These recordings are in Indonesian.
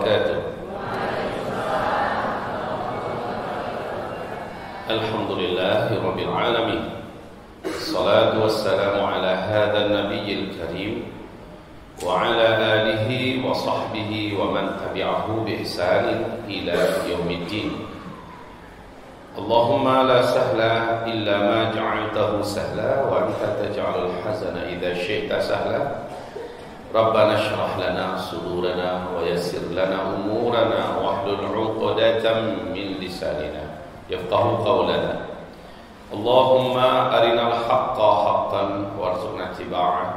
wabarakatuh. Alhamdulillahirabbil alamin. Wassalatu wassalamu ala hadzal nabiyil karim wa ala alihi wa sahbihi wa man tabi'ahu bi ihsanin ila yaumiddin. Allahumma la sahla illa ma ja'altahu sahla wa anta taj'alul hazana idza syi'ta sahla. Rabbana shrah lana sudurana wa yassir lana umurana wahlul 'uqdatam min lisanina yafqahu qawlana. Allahumma arinal haqqa haqqan warzuqna ittiba'ah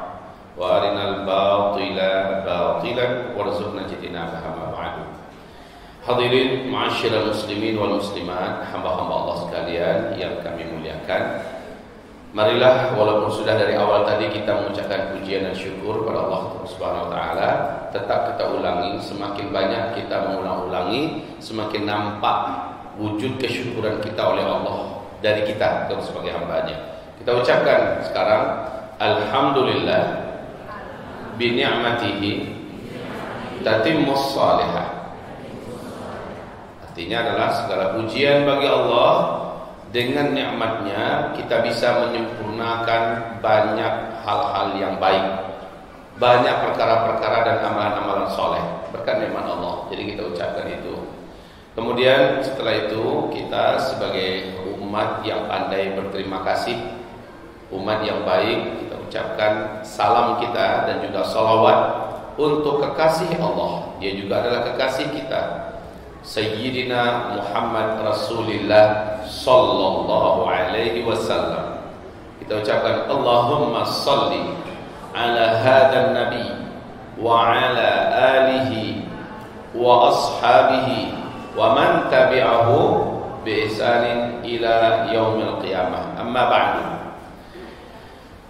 wa arinal batila batilan warzuqna ijtinabah. Hadirin ma'asyiral muslimin wal muslimat, hamba-hamba Allah sekalian yang kami muliakan. Marilah walaupun sudah dari awal tadi kita mengucapkan pujian dan syukur kepada Allah Subhanahu wa taala, tetap kita ulangi. Semakin banyak kita mengulang-ulangi, semakin nampak wujud kesyukuran kita oleh Allah dari kita sebagai hamba-Nya. Kita ucapkan sekarang alhamdulillah bi ni'matihi tatimmus shalihah. Artinya adalah segala pujian bagi Allah, dengan nikmatnya kita bisa menyempurnakan banyak hal-hal yang baik, banyak perkara-perkara dan amalan-amalan soleh berkat nikmat Allah. Jadi kita ucapkan itu. Kemudian setelah itu kita sebagai umat yang pandai berterima kasih, umat yang baik, kita ucapkan salam kita dan juga salawat untuk kekasih Allah. Dia juga adalah kekasih kita, Sayyidina Muhammad Rasulullah sallallahu alaihi wasallam. Kita ucapkan Allahumma salli ala hadan nabi wa ala alihi wa ashabihi wa man tabi'ahu bi ihsanin ila yaumil qiyamah. Amma ba'du.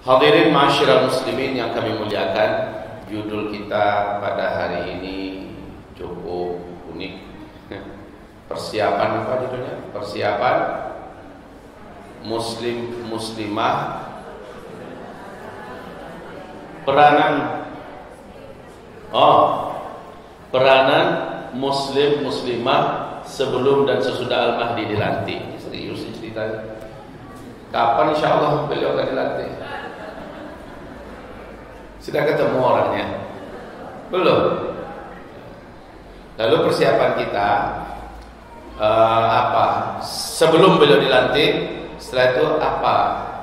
Hadirin ma'asyiral muslimin yang kami muliakan, judul kita pada hari ini cukup unik. Persiapan apa judulnya? Persiapan muslim muslimah, peranan muslim muslimah sebelum dan sesudah Al-Mahdi dilantik. Serius ceritanya. Kapan insyaallah beliau akan dilantik? Sudah ketemu orangnya? Belum. Lalu persiapan kita apa sebelum beliau dilantik, setelah itu apa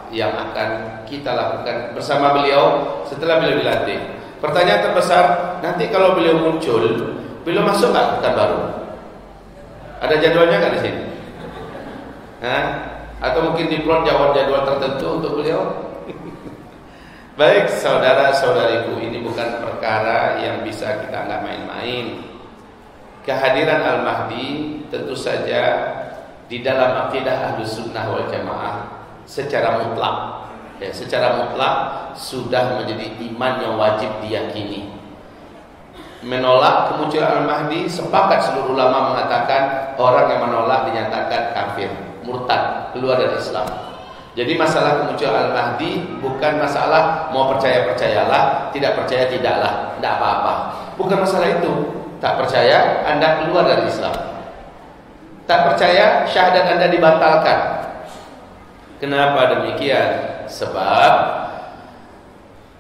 yang akan kita lakukan bersama beliau setelah beliau dilantik. Pertanyaan terbesar, nanti kalau beliau muncul, beliau masuk nggak ke Pekanbaru? Ada jadwalnya nggak di sini? Atau mungkin diplot jadwal tertentu untuk beliau? Baik saudara-saudariku, ini bukan perkara yang bisa kita nggak main-main. Kehadiran Al-Mahdi tentu saja di dalam akidah Ahlus Sunnah wal Jamaah secara mutlak, secara mutlak sudah menjadi iman yang wajib diyakini. Menolak kemunculan Al-Mahdi, sepakat seluruh ulama mengatakan orang yang menolak dinyatakan kafir, murtad, keluar dari Islam. Jadi masalah kemunculan Al-Mahdi bukan masalah mau percayalah, tidak percaya tidaklah, tidak apa-apa. Bukan masalah itu. Tak percaya, Anda keluar dari Islam. Tak percaya, syahadat Anda dibatalkan. Kenapa demikian? Sebab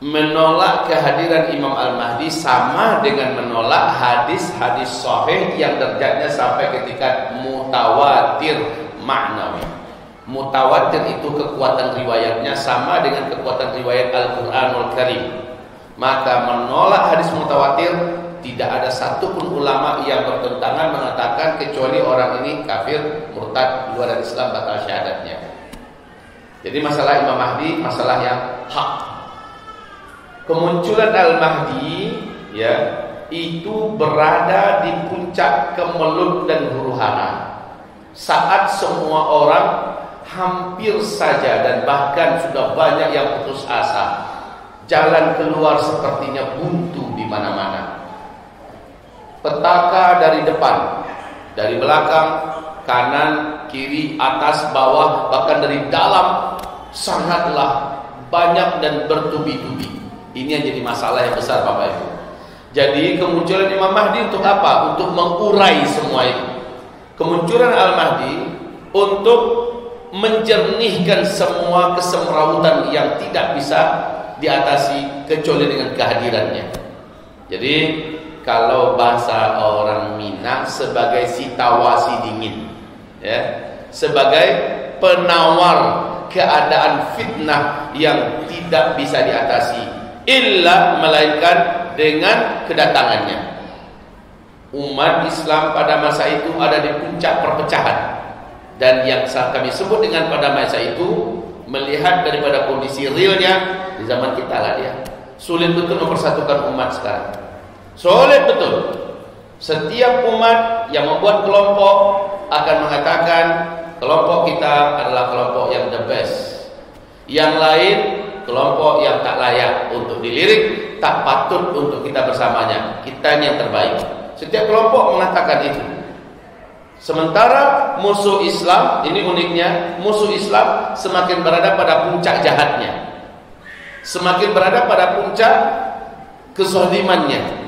menolak kehadiran Imam Al-Mahdi sama dengan menolak hadis-hadis sahih yang derajatnya sampai ke tingkat mutawatir maknawi. Mutawatir itu kekuatan riwayatnya sama dengan kekuatan riwayat Al-Quranul Karim. Maka menolak hadis mutawatir, tidak ada satupun ulama yang bertentangan mengatakan kecuali orang ini kafir, murtad, keluar dari Islam, batal syahadatnya. Jadi masalah Imam Mahdi masalah yang hak. Kemunculan Al-Mahdi itu berada di puncak kemelut dan huru-hara. Saat semua orang hampir saja dan bahkan sudah banyak yang putus asa. Jalan keluar sepertinya buntu di mana-mana. Petaka dari depan, dari belakang, kanan, kiri, atas, bawah, bahkan dari dalam sangatlah banyak dan bertubi-tubi. Ini yang jadi masalah yang besar Bapak Ibu. Jadi kemunculan Imam Mahdi untuk apa? Untuk mengurai semua itu. Kemunculan Al-Mahdi untuk menjernihkan semua kesemrawutan yang tidak bisa diatasi kecuali dengan kehadirannya. Jadi kalau bahasa orang Minang sebagai sitawasi dingin, ya, sebagai penawar keadaan fitnah yang tidak bisa diatasi illa melainkan dengan kedatangannya. Umat Islam pada masa itu ada di puncak perpecahan, dan yang kami sebut dengan pada masa itu, melihat daripada kondisi realnya di zaman kita lah, dia sulit betul mempersatukan umat sekarang. Sulit betul. Setiap umat yang membuat kelompok akan mengatakan kelompok kita adalah kelompok yang the best, yang lain kelompok yang tak layak untuk dilirik, tak patut untuk kita bersamanya, kita ini yang terbaik. Setiap kelompok mengatakan itu. Sementara musuh Islam, ini uniknya, musuh Islam semakin berada pada puncak jahatnya, semakin berada pada puncak kezalimannya.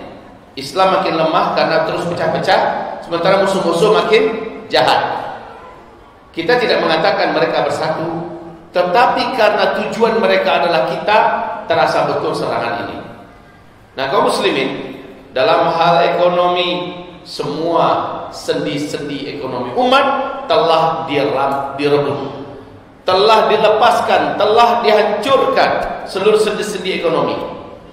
Islam makin lemah karena terus pecah-pecah, sementara musuh-musuh makin jahat. Kita tidak mengatakan mereka bersatu, tetapi karena tujuan mereka adalah kita, terasa betul serangan ini. Nah, kaum muslimin, dalam hal ekonomi, semua sendi-sendi ekonomi umat telah direbut, telah dilepaskan, telah dihancurkan seluruh sendi-sendi ekonomi,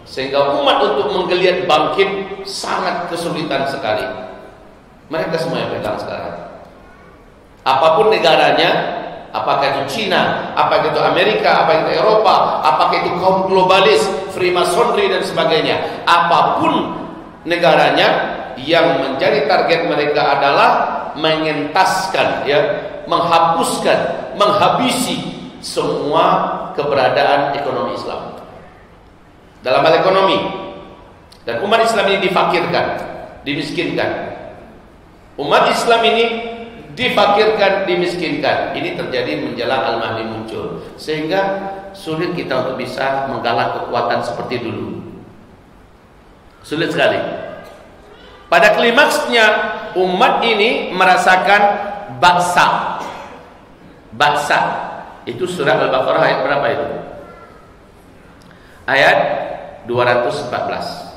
sehingga umat untuk menggeliat bangkit sangat kesulitan sekali. Mereka semua yang pegang sekarang. Apapun negaranya, apakah itu Cina, apakah itu Amerika, apakah itu Eropa, apakah itu kaum globalis, Freemasonry dan sebagainya, apapun negaranya, yang menjadi target mereka adalah mengentaskan, ya, menghapuskan, menghabisi semua keberadaan ekonomi Islam. Dalam hal ekonomi, dan umat Islam ini difakirkan, dimiskinkan. Umat Islam ini difakirkan, dimiskinkan. Ini terjadi menjelang Al-Mahdi muncul, sehingga sulit kita untuk bisa menggalang kekuatan seperti dulu. Sulit sekali. Pada klimaksnya, umat ini merasakan baksa. Baksa itu surah Al-Baqarah ayat berapa itu? Ayat 214.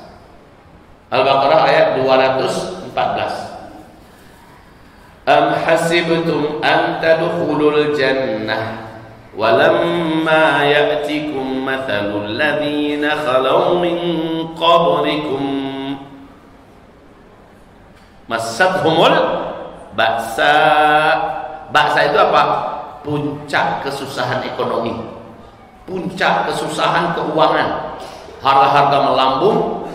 Al-Baqarah ayat 214. Am hasibtum an tadkhulul jannah walamma ya'tikum mathalul ladzina khalaw min qablikum massatuhumul ba'sa. Ba'sa itu apa? Puncak kesusahan ekonomi, puncak kesusahan keuangan, harga-harga melambung,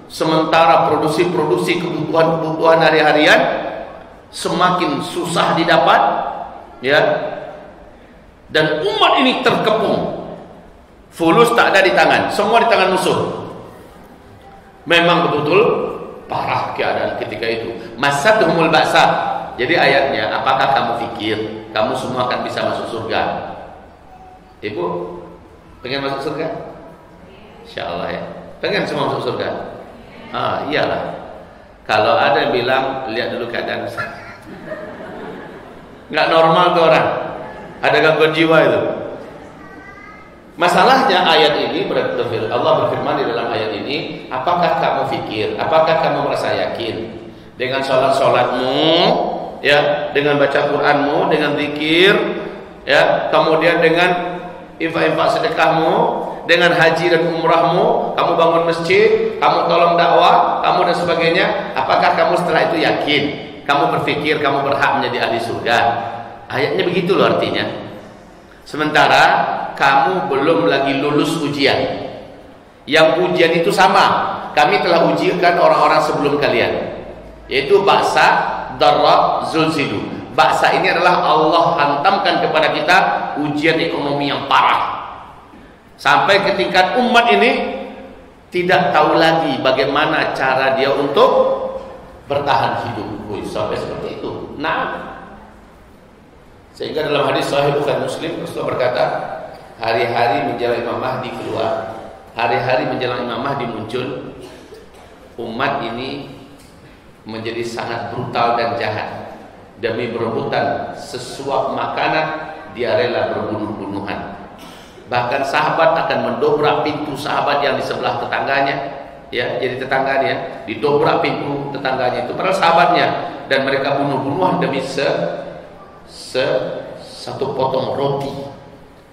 sementara produksi kebutuhan hari-harian semakin susah didapat, ya. Dan umat ini terkepung, fulus tak ada di tangan, semua di tangan musuh. Memang betul-betul parah keadaan ketika itu. Massatuhumul ba'sa. Jadi ayatnya, apakah kamu pikir kamu semua akan bisa masuk surga? Ibu pengen masuk surga? Insyaallah ya. Pengen semua masuk surga? Ah, iyalah. Kalau ada yang bilang, lihat dulu keadaan nggak normal tuh orang, ada gangguan jiwa itu. Masalahnya ayat ini, Allah berfirman di dalam ayat ini, apakah kamu pikir, apakah kamu merasa yakin dengan sholat-sholatmu, ya, dengan baca Qur'anmu, dengan zikir, ya, kemudian dengan infak-infak sedekahmu, dengan haji dan umrahmu, kamu bangun masjid, kamu tolong dakwah, kamu dan sebagainya, apakah kamu setelah itu yakin, kamu berpikir kamu berhak menjadi ahli surga? Ayatnya begitu loh artinya. Sementara kamu belum lagi lulus ujian. Yang ujian itu sama, kami telah ujikan orang-orang sebelum kalian, yaitu ba'sa, darra, zulzilu. Ba'sa ini adalah Allah hantamkan kepada kita ujian ekonomi yang parah, sampai ke tingkat umat ini tidak tahu lagi bagaimana cara dia untuk bertahan hidup. Sampai seperti itu. Nah, sehingga dalam hadis Sahih Bukhari Muslim, Rasulullah berkata, hari-hari menjelang Imam Mahdi keluar, hari-hari menjelang Imam Mahdi muncul, umat ini menjadi sangat brutal dan jahat. Demi berebutan sesuap makanan, dia rela berbunuh-bunuhan. Bahkan sahabat akan mendobrak pintu sahabat yang di sebelah tetangganya, ya, jadi tetangganya didobrak pintu tetangganya itu, padahal sahabatnya, dan mereka bunuh-bunuhan demi satu potong roti.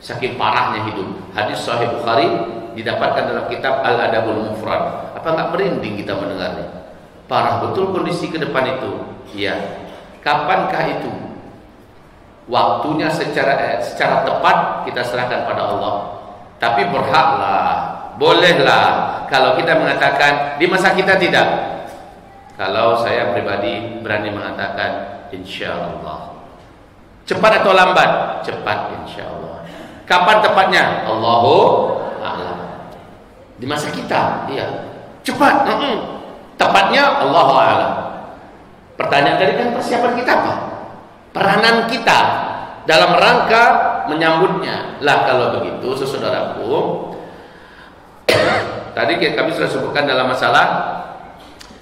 Saking parahnya hidup. Hadis Sahih Bukhari didapatkan dalam kitab Al-Adabul Mufrad. Apa enggak merinding kita mendengarnya? Parah betul kondisi ke depan itu. Ya. Kapankah itu? Waktunya secara tepat kita serahkan pada Allah. Tapi berhaklah, bolehlah kalau kita mengatakan di masa kita tidak. Kalau saya pribadi berani mengatakan insyaallah. Cepat atau lambat? Cepat insyaallah. Kapan tepatnya? Allahu a'lam. Di masa kita, iya. Cepat. Tepatnya Allahu a'lam. Pertanyaan tadi kan persiapan kita apa? Peranan kita dalam rangka menyambutnya. Lah kalau begitu, saudaraku, tadi kami sudah sebutkan dalam masalah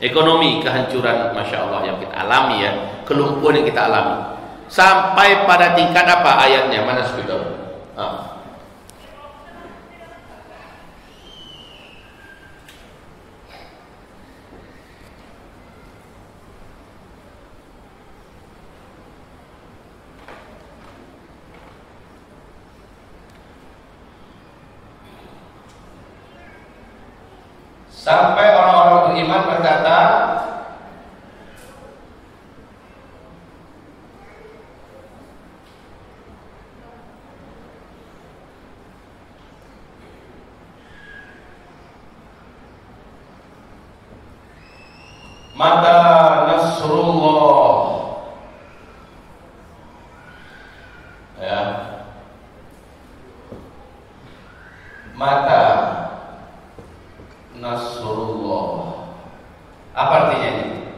ekonomi, kehancuran Masya Allah yang kita alami, ya, kelumpuhan yang kita alami. Sampai pada tingkat apa ayatnya? Mana saudara? Sampai orang-orang beriman berkata, mata nasrullah, ya, mata nasrullah. Apa artinya ini?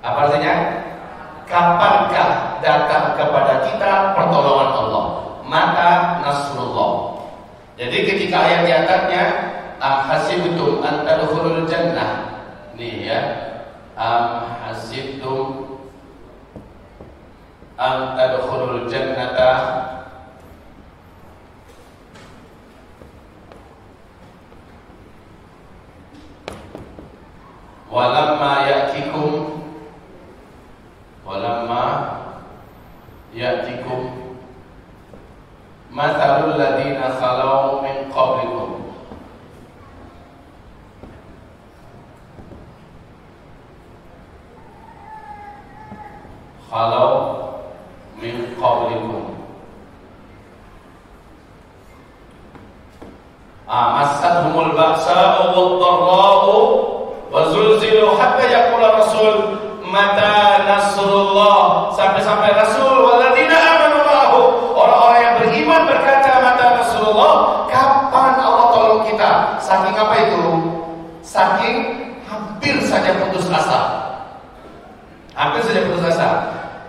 Apa artinya? Kapankah datang kepada kita pertolongan Allah? Mata nasrullah. Jadi ketika ayat di atasnya, am hasibtum an tadkhulul jannah. Nih ya, am hasibtum an tadkhulul jannata walamma ya'tikum mathalul ladina khalau min qablikum massatuhumul ba'sa'u wad-dharra'u wa zulzilu hatta yaqula rasul mata nasrullah, sampai Rasul walladzina amanu ma'ahu, orang-orang yang beriman berkata mata nasrullah, kapan Allah tolong kita? Saking apa itu? Saking hampir saja putus asa. Hampir saja putus asa.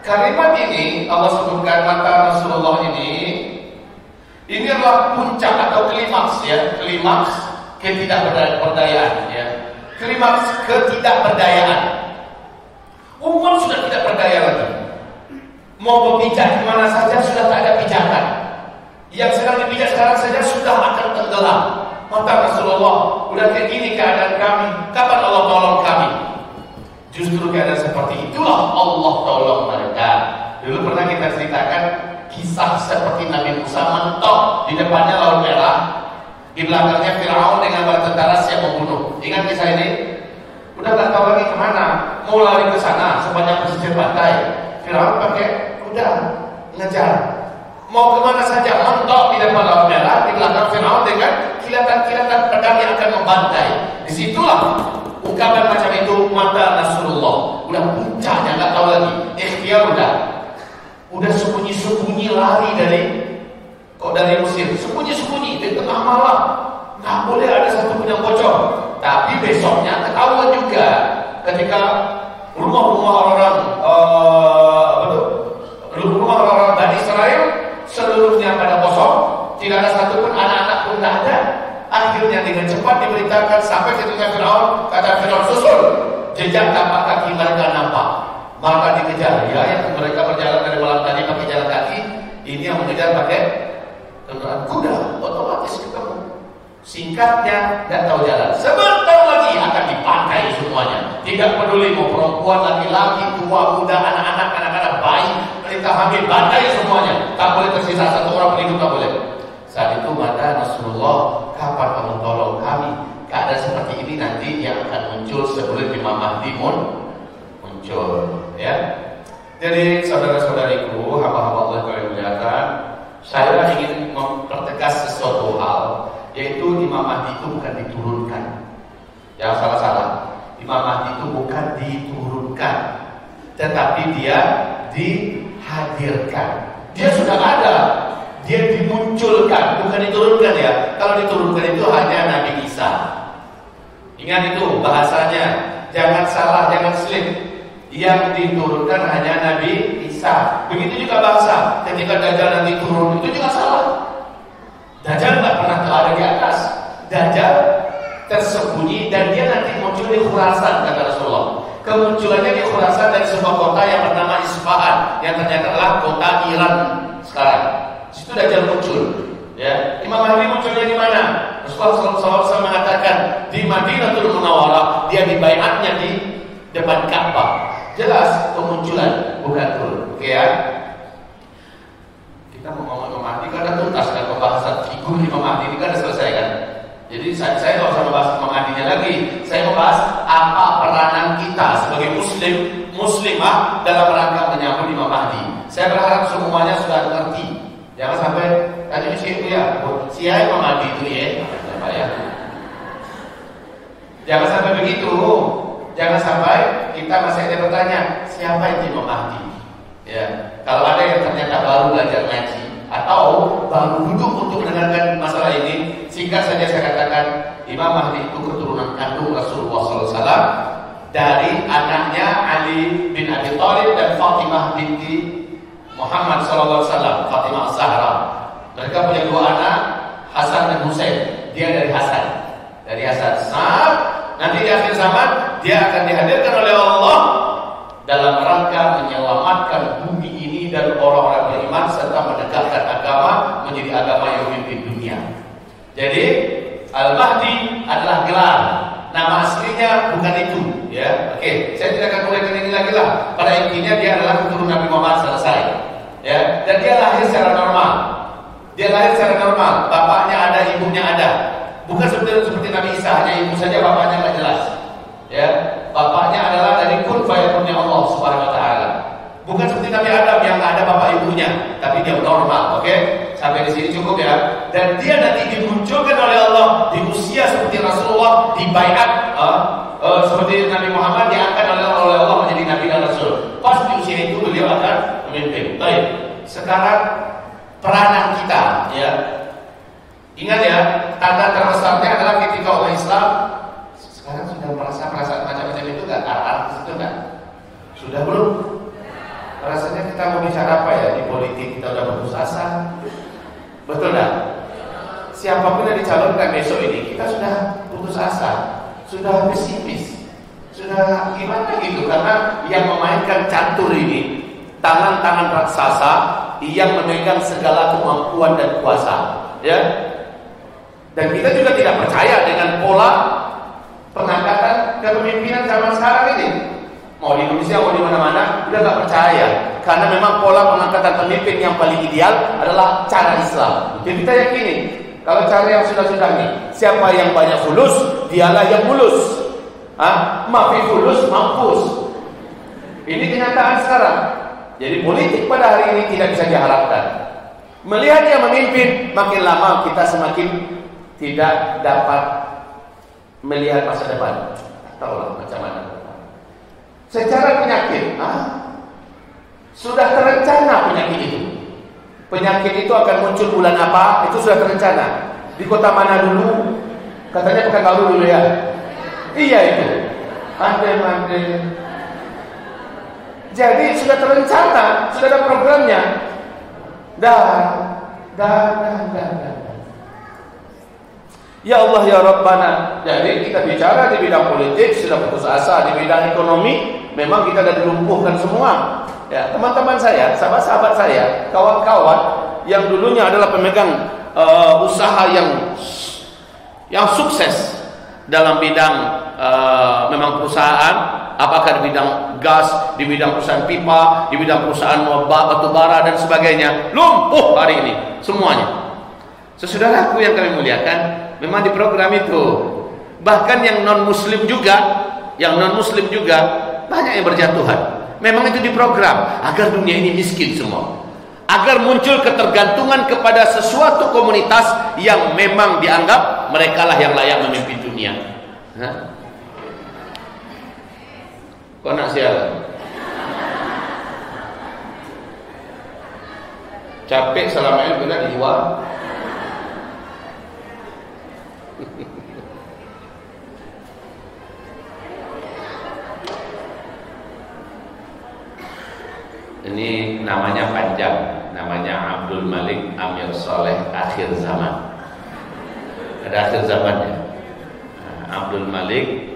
Kalimat ini Allah sebutkan mata nasrullah ini adalah puncak atau klimaks, ya, klimaks ketidakberdayaan, ya. Klimaks ketidakberdayaan. Umat sudah tidak berdaya lagi. Mau berpijak kemana saja sudah tak ada pijakan. Yang sedang dipijak sekarang saja sudah akan tenggelam. Mata Rasulullah, udah kayak gini keadaan kami, kapan Allah tolong kami? Justru keadaan seperti itulah Allah tolong mereka. Dulu pernah kita ceritakan kisah seperti Nabi Musa mentok di depannya Laut Merah, di belakangnya Firaun dengan bala tentara siap membunuh. Ingat kisah ini? Udah nggak tahu lagi kemana, mau lari ke sana sepanjang pesisir pantai. Firaun pakai kuda ngejar, mau kemana saja, mentok di depan Laut Merah, di belakang Firaun dengan kilatan-kilatan pedang yang akan membantai. Disitulah ungkapan macam itu mata Nasrullah. Udah puncaknya, nggak tahu lagi. Ikhtiar udah sembunyi-sembunyi lari dari Mesir, sembunyi-sembunyi di tengah malam. Nggak boleh ada satu pun yang bocor. Tapi besoknya ketahuan juga ketika rumah-rumah orang Bani Israel seluruhnya pada kosong, tidak ada satu pun, anak-anak pun tidak ada. Akhirnya dengan cepat diberitakan sampai ketika Firaun susul jejak tapak kaki mereka nampak, maka dikejar. Ya, yang mereka berjalan dari malam tadi pakai jalan kaki, ini yang mengejar pakai kendaraan kuda, otomatis ketemu. Singkatnya, tidak tahu jalan. Sebentar lagi akan dipakai semuanya. Tidak peduli mau perempuan, laki-laki, tua, muda, anak-anak, anak-anak, bayi, mereka hamil, badai semuanya. Tak boleh tersisa satu orang pun hidup, tak boleh. Saat itu mata Rasulullah, kapan kamu tolong kami? Keadaan seperti ini nanti yang akan muncul sebelum Imam Mahdi muncul. Ya. Jadi saudara-saudariku, hamba-hamba Allah yang muliakan, saya ingin mempertegas sesuatu hal, yaitu Imam Mahdi itu bukan diturunkan. Yang salah-salah, Imam Mahdi itu bukan diturunkan, tetapi dia dihadirkan. Dia sudah ada, dia dimunculkan, bukan diturunkan ya. Kalau diturunkan itu hanya Nabi Isa. Ingat itu bahasanya, jangan salah, jangan slip. Yang diturunkan hanya Nabi Isa. Begitu juga bahasa, ketika Dajjal nanti turun itu juga salah. Dajjal nggak pernah ada di atas. Dajjal tersembunyi dan dia nanti muncul di Khurasan, kata Rasulullah. Kemunculannya di Khurasan dari sebuah kota yang bernama Isfahan, yang ternyata adalah kota Iran sekarang. Situ Dajjal muncul. Ya, Imam Mahdi munculnya di mana? Rasulullah SAW mengatakan di Madinatul Munawwarah, dia dibaiatnya di depan Ka'bah. Jelas kemunculan, bukan turun. Oke ya. Kita mau ngomong Imam Mahdi karena tuntas kan pembahasan figur Imam Mahdi ini kan sudah selesai kan. Jadi saya tidak usah membahas Imam Mahdinya lagi. Saya membahas apa peranan kita sebagai muslimah dalam rangka menyambut Imam Mahdi. Saya berharap semuanya sudah mengerti. Jangan sampai tadi di situ ya, siapa Imam Mahdi itu ya. Jangan sampai begitu. Jangan sampai kita masih ada bertanya, siapa itu Imam Mahdi? Ya, kalau ada yang ternyata baru belajar ngaji atau baru duduk untuk mendengarkan masalah ini, singkat saja saya katakan, Imam Mahdi itu keturunan kandung Rasulullah SAW dari anaknya Ali bin Abi Thalib dan Fatimah binti Muhammad SAW, Fatimah Az-Zahra. Mereka punya dua anak, Hasan dan Husain. Dia dari Hasan. Nanti di akhir zaman dia akan dihadirkan oleh Allah dalam rangka menyelamatkan bumi ini dan orang-orang beriman serta menegakkan agama menjadi agama yang memimpin dunia. Jadi Al-Mahdi adalah gelar, nama aslinya bukan itu. Ya, oke. Saya tidak akan mulai ini lagi lah. Pada intinya dia adalah keturunan Nabi Muhammad selesai. Ya, dan dia lahir secara normal. Bapaknya ada, ibunya ada. Bukan seperti Nabi Isa, hanya ibu saja, bapaknya nggak jelas. Ya, bapaknya adalah dari kun fayakunnya Allah Subhanahu Wa Taala. Bukan seperti Nabi Adam yang nggak ada bapak ibunya, tapi dia normal. Oke, sampai di sini cukup ya. Dan dia nanti dimunculkan oleh Allah di usia seperti Rasulullah, dibaiat seperti Nabi Muhammad diangkat oleh Allah menjadi Nabi dan Rasul. Pas di usia itu beliau akan memimpin. Baik, sekarang peranan kita, ya. Ingat ya, tanda terbesarnya adalah ketika orang Islam sekarang sudah merasa perasaan macam-macam itu nggak arah itu kan? Sudah belum? Rasanya kita mau bicara apa ya di politik, kita udah putus asa, betul nggak? Siapapun yang dicalonkan besok ini kita sudah putus asa, sudah pesimis, sudah gimana gitu, karena yang memainkan catur ini tangan-tangan raksasa yang memegang segala kemampuan dan kuasa, ya. Dan kita juga tidak percaya dengan pola pengangkatan kepemimpinan zaman sekarang ini. Mau di Indonesia, mau di mana-mana, udah gak percaya. Karena memang pola pengangkatan pemimpin yang paling ideal adalah cara Islam. Jadi kita yakini, kalau cara yang sudah-sudah nih, siapa yang banyak fulus, dialah yang mulus. Mafi fulus, mampus. Ini kenyataan sekarang. Jadi politik pada hari ini tidak bisa diharapkan. Melihat dia memimpin, makin lama kita semakin tidak dapat melihat masa depan. Tahulah macam mana. Secara penyakit, sudah terencana penyakit itu. Penyakit itu akan muncul bulan apa? Itu sudah terencana. Di kota mana dulu? Katanya Pekanbaru dulu ya. Iya itu. Mande. Jadi sudah terencana, sudah ada programnya. Dan. Ya Allah ya Rabbana. Jadi kita bicara di bidang politik sudah putus asa, di bidang ekonomi memang kita sudah dilumpuhkan semua. Ya, teman-teman saya, sahabat-sahabat saya, kawan-kawan yang dulunya adalah pemegang usaha yang sukses dalam bidang memang perusahaan, apakah di bidang gas, di bidang perusahaan pipa, di bidang perusahaan batu bara dan sebagainya, lumpuh hari ini semuanya. Saudaraku yang kami muliakan, memang di program itu bahkan yang non muslim juga banyak yang berjatuhan. Memang itu diprogram agar dunia ini miskin semua, agar muncul ketergantungan kepada sesuatu komunitas yang memang dianggap merekalah yang layak memimpin dunia. Kok nak sial? Capek selama ini benar di luar. Ini namanya panjang, namanya Abdul Malik Amir Soleh akhir zaman. Ada akhir zamannya. Abdul Malik,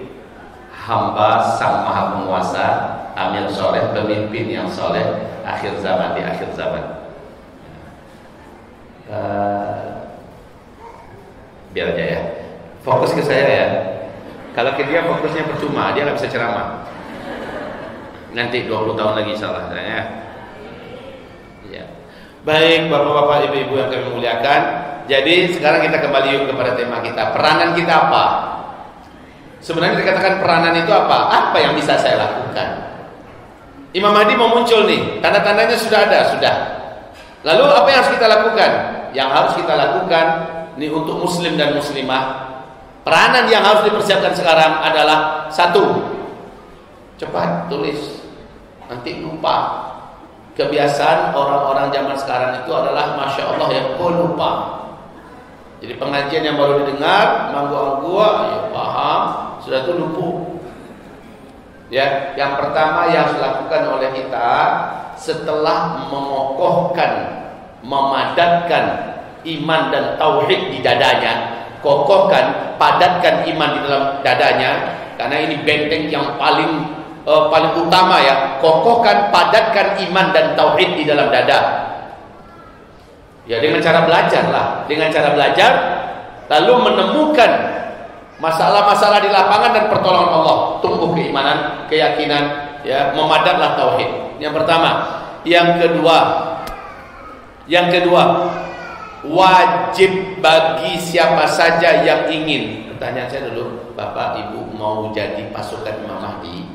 hamba Sang Maha Penguasa, Amir Soleh, pemimpin yang soleh, akhir zaman, di akhir zaman. Biar aja ya, fokus ke saya ya. Kalau ke dia fokusnya percuma, dia nggak bisa ceramah. Nanti 20 tahun lagi insyaallah ya. Ya. Baik bapak-bapak, ibu-ibu yang kami muliakan. Jadi sekarang kita kembali yuk kepada tema kita. Peranan kita apa? Sebenarnya dikatakan peranan itu apa? Apa yang bisa saya lakukan? Imam Mahdi mau muncul nih, tanda-tandanya sudah ada, sudah. Lalu apa yang harus kita lakukan? Yang harus kita lakukan ini untuk muslim dan muslimah, peranan yang harus dipersiapkan sekarang adalah satu, cepat tulis, nanti lupa. Kebiasaan orang-orang zaman sekarang itu adalah masya Allah ya, lupa. Jadi pengajian yang baru didengar, manggu-manggu, ya paham, sudah itu lumpuh. Ya, yang pertama yang harus dilakukan oleh kita setelah mengokohkan, memadatkan iman dan tauhid di dadanya, kokohkan, padatkan iman di dalam dadanya, karena ini benteng yang paling utama ya. Kokohkan, padatkan iman dan tauhid di dalam dada. Ya, dengan cara belajar lah, dengan cara belajar, lalu menemukan masalah-masalah di lapangan dan pertolongan Allah, tumbuh keimanan, keyakinan, ya, memadatlah tauhid. Yang pertama. Yang kedua, wajib bagi siapa saja yang ingin. Pertanyaan saya dulu, Bapak Ibu mau jadi pasukan Imam Mahdi?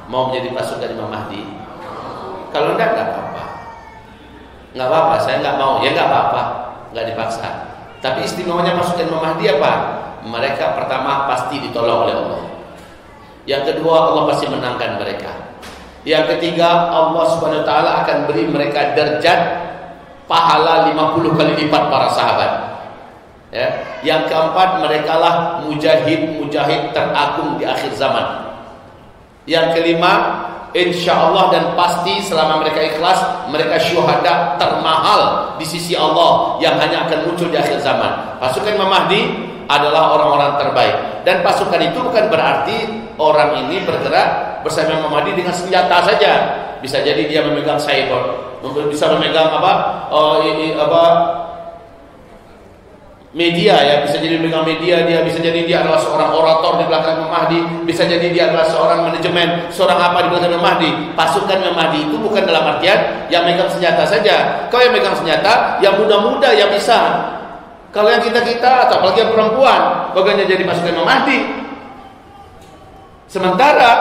Mau menjadi pasukan Imam Mahdi? Kalau enggak apa-apa. Enggak apa-apa, saya enggak mau. Ya enggak apa-apa, enggak dipaksa. Tapi istimewanya pasukan Imam Mahdi apa? Mereka pertama pasti ditolong oleh Allah. Yang kedua, Allah pasti menangkan mereka. Yang ketiga, Allah Subhanahu wa taala akan beri mereka derajat pahala 50 kali lipat para sahabat. Ya. Yang keempat, merekalah mujahid teragung di akhir zaman. Yang kelima, insya Allah dan pasti selama mereka ikhlas, mereka syuhada termahal di sisi Allah yang hanya akan muncul di akhir zaman. Pasukan Imam Mahdi adalah orang-orang terbaik. Dan pasukan itu bukan berarti orang ini bergerak bersama Imam Mahdi dengan senjata saja. Bisa jadi dia memegang cyber, bisa memegang media ya, bisa jadi memegang media, dia bisa jadi dia adalah seorang orator di belakang Imam Mahdi, bisa jadi dia adalah seorang manajemen, seorang apa di belakang Imam Mahdi. Pasukan Imam Mahdi itu bukan dalam artian yang megang senjata saja. Kalau yang megang senjata, yang muda-muda yang bisa. Kalau yang kita-kita atau apalagi yang perempuan, bagaimana jadi pasukan Imam Mahdi? Sementara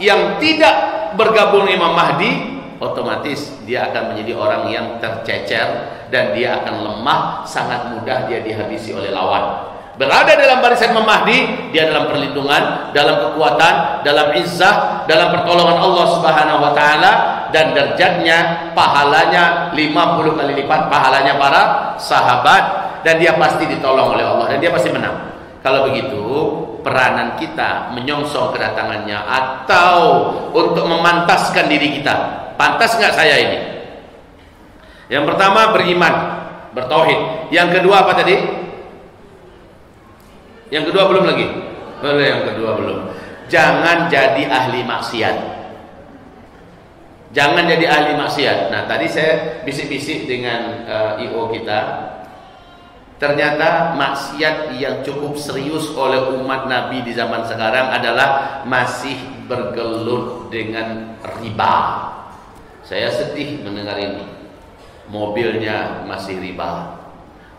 yang tidak bergabung dengan Imam Mahdi, otomatis dia akan menjadi orang yang tercecer dan dia akan lemah, sangat mudah dia dihabisi oleh lawan. Berada dalam barisan Imam Mahdi, dia dalam perlindungan, dalam kekuatan, dalam izzah, dalam pertolongan Allah Subhanahu wa taala, dan derajatnya, pahalanya 50 kali lipat pahalanya para sahabat, dan dia pasti ditolong oleh Allah dan dia pasti menang. Kalau begitu, peranan kita menyongsong kedatangannya atau untuk memantaskan diri kita. Pantas nggak saya ini? Yang pertama beriman, bertauhid. Yang kedua apa tadi? Yang kedua belum lagi? Boleh, yang kedua belum. Jangan jadi ahli maksiat. Jangan jadi ahli maksiat. Nah, tadi saya bisik-bisik dengan IO kita. Ternyata maksiat yang cukup serius oleh umat Nabi di zaman sekarang adalah masih bergelut dengan riba. Saya sedih mendengar ini. Mobilnya masih riba,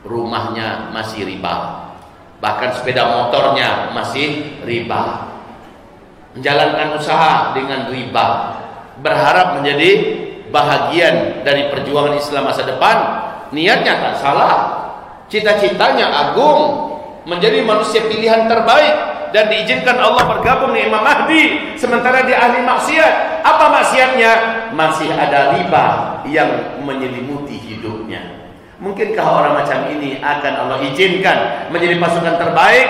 rumahnya masih riba, bahkan sepeda motornya masih riba. Menjalankan usaha dengan riba, berharap menjadi bahagian dari perjuangan Islam masa depan. Niatnya tak salah, cita-citanya agung, menjadi manusia pilihan terbaik, dan diizinkan Allah bergabung dengan Imam Mahdi, sementara dia ahli maksiat. Apa maksiatnya? Masih ada riba yang menyelimuti hidupnya. Mungkinkah orang macam ini akan Allah izinkan menjadi pasukan terbaik,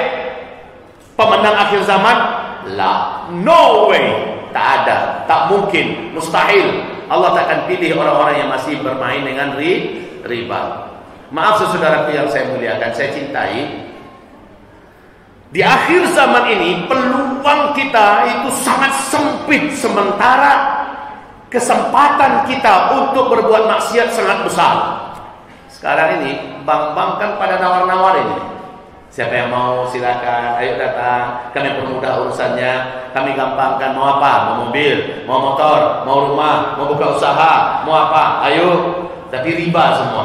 pemenang akhir zaman? La, no way. Tak ada, tak mungkin, mustahil. Allah tak akan pilih orang-orang yang masih bermain dengan riba. Maaf saudaraku yang saya muliakan, saya cintai, di akhir zaman ini peluang kita itu sangat sempit, sementara kesempatan kita untuk berbuat maksiat sangat besar. Sekarang ini bank-bank kan pada nawar-nawar ini. Siapa yang mau silakan, ayo datang, kami permudah urusannya, kami gampangkan. Mau apa? Mau mobil, mau motor, mau rumah, mau buka usaha, mau apa? Ayo. Tapi riba semua.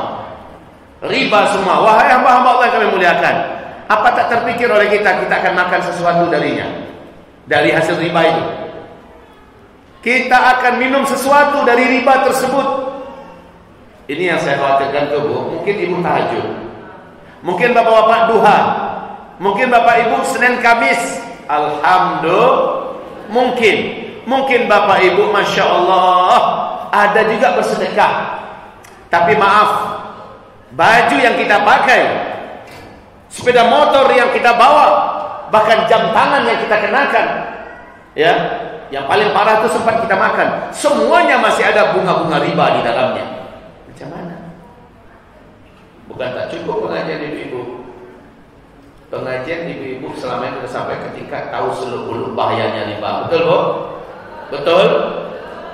Riba semua. Wahai hamba-hamba Allah yang kami muliakan, apa tak terpikir oleh kita akan makan sesuatu darinya, dari hasil riba itu? Kita akan minum sesuatu dari riba tersebut. Ini yang saya khawatirkan tuh, Bu. Mungkin ibu tahajud, mungkin bapak-bapak duha, mungkin bapak ibu Senin Kamis, alhamdulillah. Mungkin bapak ibu Masya Allah ada juga bersedekah. Tapi maaf, baju yang kita pakai, sepeda motor yang kita bawa, bahkan jam tangan yang kita kenakan, ya, yang paling parah itu sempat kita makan, semuanya masih ada bunga-bunga riba di dalamnya. Macam mana? Bukan tak cukup pengajian ibu-ibu. Pengajian ibu-ibu selama ini sudah sampai ketika tahu seluk-beluk bahayanya riba. Betul, Bu? Betul?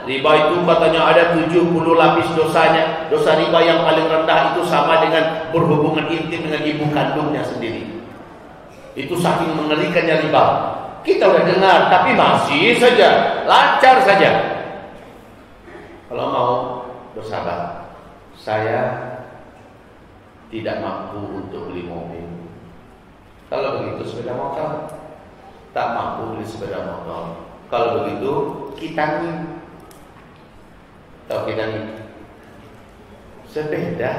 Riba itu katanya ada 70 lapis dosanya. Dosa riba yang paling rendah itu sama dengan berhubungan intim dengan ibu kandungnya sendiri. Itu saking mengerikannya riba. Kita udah dengar, tapi masih saja, lancar saja. Kalau mau bersabar. Saya tidak mampu untuk beli mobil. Kalau begitu sepeda motor. Tak mampu beli sepeda motor. Kalau begitu kitangin. Tahu kitangin? Sepeda.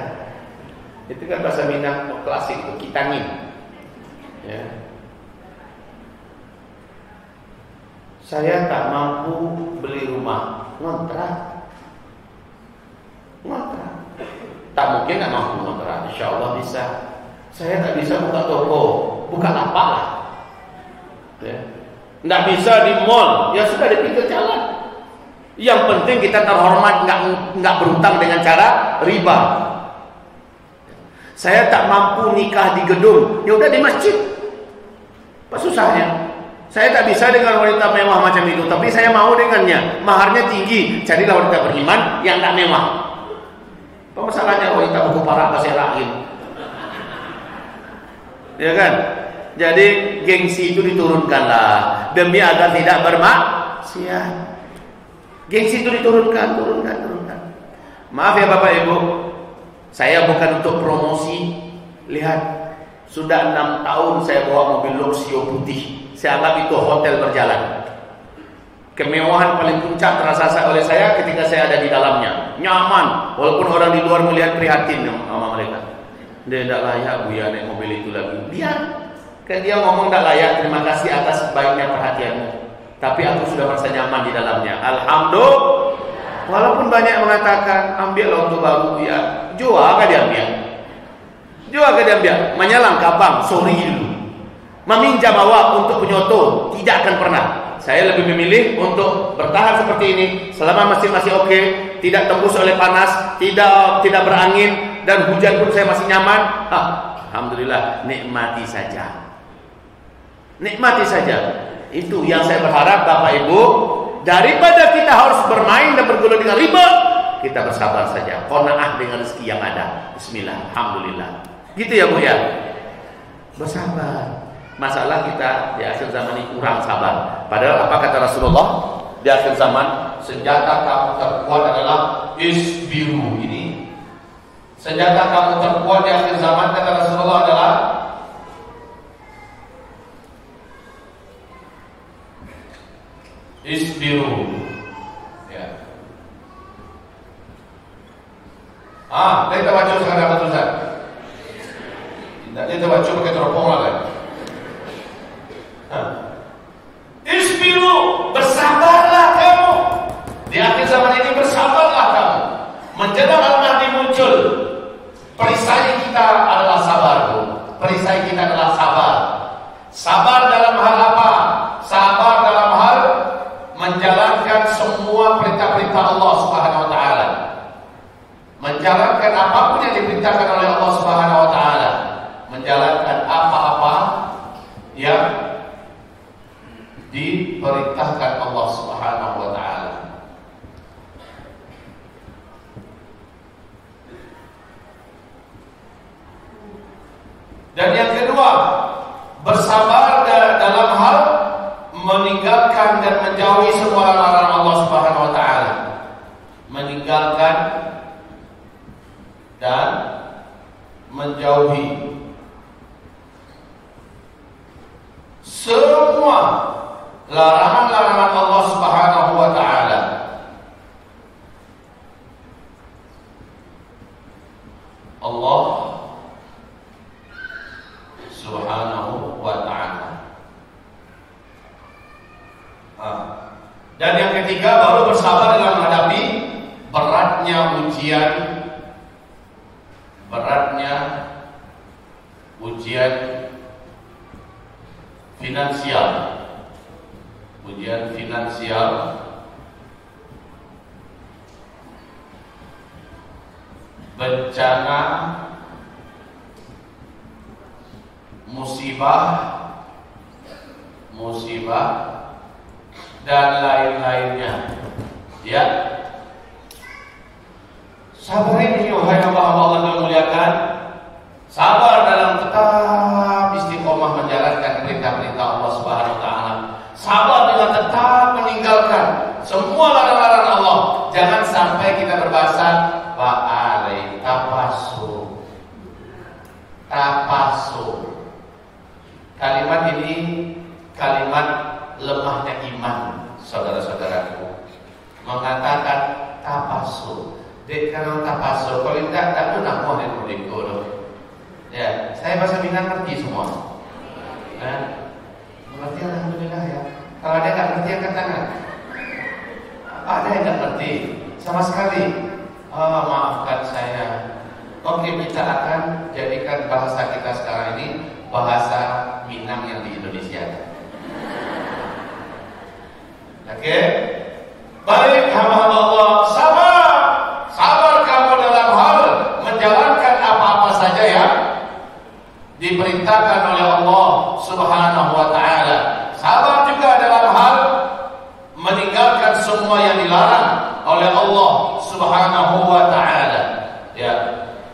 Itu kan bahasa Minang klasik itu, kitangin. Ya. Saya tak mampu beli rumah, ngontrak. Tak mungkin tak mampu ngontrak, insya Allah bisa. Saya tak bisa buka toko, buka lapak lah. Ya. Nggak bisa di mall, ya sudah di pinggir jalan. Yang penting kita terhormat, nggak berutang dengan cara riba. Saya tak mampu nikah di gedung, ya udah di masjid. Apa susahnya? Saya tak bisa dengan wanita mewah macam itu, tapi saya mau dengannya. Maharnya tinggi, carilah wanita beriman yang tak mewah. Apa masalahnya wanita buku parah pasir rahim? Ya kan? Jadi gengsi itu diturunkanlah demi agar tidak bermaksiat. Gengsi itu diturunkan. Maaf ya Bapak Ibu, saya bukan untuk promosi. Lihat, sudah 6 tahun saya bawa mobil Luxio putih. Saya anggap itu hotel berjalan. Kemewahan paling puncak terasa oleh saya ketika saya ada di dalamnya. Nyaman, walaupun orang di luar melihat prihatin sama mereka. Dia tidak layak Bu ya naik mobil itu lagi. Biar, kan dia ngomong tidak layak. Terima kasih atas baiknya perhatianmu. Tapi aku sudah merasa nyaman di dalamnya. Alhamdulillah. Walaupun banyak mengatakan ambil untuk baru ya, jual kan diambil. Menyalang kabang, sorry dulu. Meminjam awak untuk penyoto tidak akan pernah. Saya lebih memilih untuk bertahan seperti ini selama masih oke, tidak tembus oleh panas, tidak berangin dan hujan pun saya masih nyaman. Alhamdulillah, nikmati saja. Nikmati saja. Itu yang saya berharap Bapak Ibu, daripada kita harus bermain dan bergulau dengan riba, kita bersabar saja, qanaah dengan rezeki yang ada. Bismillah, alhamdulillah. Gitu ya Bu ya. Bersabar. Masalah kita di akhir zaman ini kurang sabar. Padahal apa kata Rasulullah di akhir zaman? Senjata kamu terkuat adalah isbiru. Ini senjata kamu terkuat di akhir zaman kata Rasulullah adalah isbiru. Ya. Kita baca sekarang apa tulisan? Kita baca pakai teropong lagi. Isbiru, bersabarlah kamu. Di akhir zaman ini bersabarlah kamu. Menjelang Al-Mahdi muncul. Perisai kita adalah sabar, Bu. Perisai kita adalah sabar. Sabar dalam hal apa? Sabar dalam hal menjalankan semua perintah-perintah Allah Subhanahu wa taala. Menjalankan apapun yang diperintahkan oleh Allah Subhanahu wa taala. Menjalankan apa-apa yang diperintahkan Allah Subhanahu wa taala. Dan yang kedua, bersabar dalam hal meninggalkan dan menjauhi semua larangan Allah Subhanahu wa taala. Meninggalkan dan menjauhi semua larangan-larangan Allah Subhanahu wa taala. Allah Subhanahu wa taala. Dan yang ketiga, baru bersabar dalam menghadapi beratnya ujian finansial. Ujian finansial, bencana, musibah, dan lain-lainnya. Ya, sabar ini wahai Allah yang muliakan. Sabar dalam tetap istiqomah menjalankan perintah-perintah Allah Subhanahu wa taala. Sabar dengan tetap meninggalkan semua larangan Allah. Jangan sampai kita berbahasa ba'alai tapasu. Kalimat ini kalimat lemahnya iman, saudara-saudaraku. Mengatakan tapasu. Dek kalau tapasu, kalau tidak pernah mau dikul. Ya, saya bahasa Minang ngerti semua. Mengerti alhamdulillah ya. Kalau ada nggak ngerti angkat tangan. Ada yang nggak ngerti sama sekali. Maafkan saya. Oke, kita akan jadikan bahasa kita sekarang ini bahasa Minang yang di Indonesia. Oke. Baik, hamba-hamba Allah, sabar kamu dalam hal menjalankan apa-apa saja ya diperintahkan oleh Allah Subhanahu wa taala. Sabar juga dalam hal meninggalkan semua yang dilarang oleh Allah Subhanahu wa taala. Ya,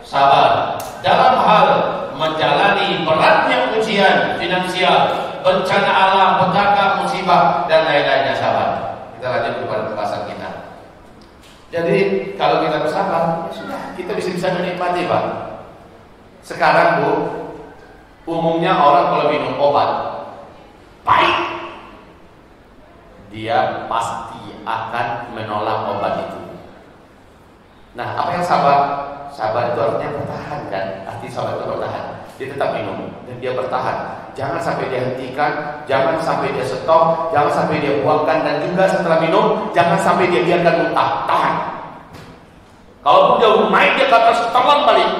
sabar dalam hal menjalani beratnya ujian finansial, bencana alam, petaka, musibah dan lain-lainnya. Sabar. Kita lanjut kepada pembahasan kita. Jadi kalau kita bersabar, ya sudah, kita bisa menikmati, Pak. Sekarang Bu, umumnya orang kalau minum obat pahit, dia pasti akan menolak obat itu. Nah, apa yang sabar? Sabar itu artinya bertahan kan? Arti sabar itu bertahan. Dia tetap minum dan dia bertahan. Jangan sampai dia hentikan, jangan sampai dia stop, jangan sampai dia buangkan, dan juga setelah minum jangan sampai dia biarkan muntah. Tahan. Kalaupun dia main dia kata telan balik.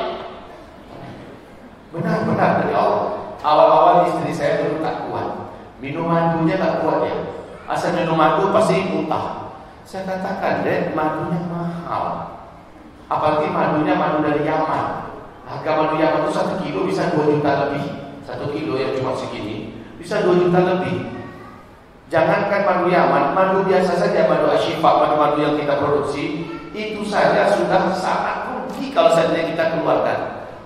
Benar-benar dari Allah. Awal-awal istri saya dulu tak kuat, minum madunya tak kuat ya. Asal minum madu pasti muntah. Saya katakan, Dek, madunya mahal. Apalagi madunya madu dari Yaman. Harga madu Yaman itu 1 kilo bisa 2 juta lebih. 1 kilo yang cuma segini Bisa 2 juta lebih. Jangankan madu Yaman, madu biasa saja, madu Ashifa, madu-madu yang kita produksi, itu saja sudah sangat rugi kalau seandainya kita keluarkan.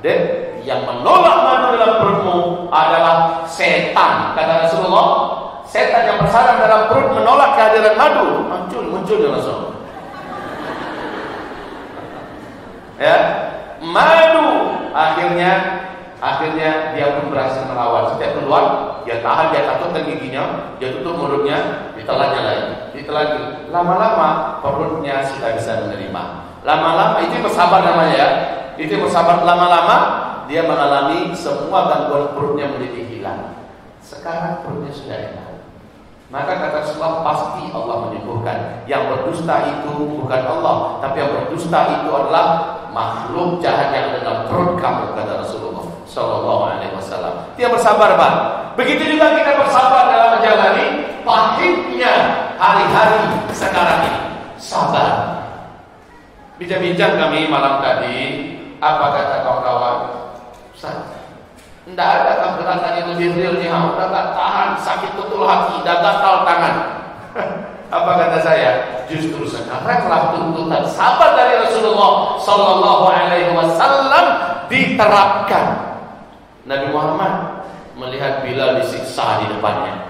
Dan yang menolak madu dalam perutmu adalah setan, kata Rasulullah. Setan yang bersarang dalam perut menolak kehadiran madu. Muncul ya Rasul. Ya, madu akhirnya dia pun berhasil melawan. Setiap keluar, dia tahan, dia takutkan giginya, dia tutup mulutnya, ditelannya lagi. Lama-lama perutnya sudah bisa menerima. Lama-lama itu bersabar namanya ya. Itu bersabar, lama-lama dia mengalami semua gangguan perutnya menjadi hilang. Sekarang perutnya sudah enak. Maka kata Rasulullah, pasti Allah menyembuhkan. Yang berdusta itu bukan Allah, tapi yang berdusta itu adalah makhluk jahat yang ada dalam perut kamu, kata Rasulullah Sallallahu Alaihi Wasallam. Dia bersabar, Pak. Begitu juga kita bersabar dalam menjalani pahitnya hari-hari sekarang ini. Sabar. Bincang-bincang kami malam tadi, apa kata kawan-kawan? Ustaz, tidak ada keberatan yang lebih realnya. Udah gak tahan, sakit betul hati, dah gatal tangan. Apa kata saya? Justru sekaranglah tuntutan sabar dari Rasulullah Sallallahu Alaihi Wasallam diterapkan. Nabi Muhammad melihat Bilal disiksa di depannya,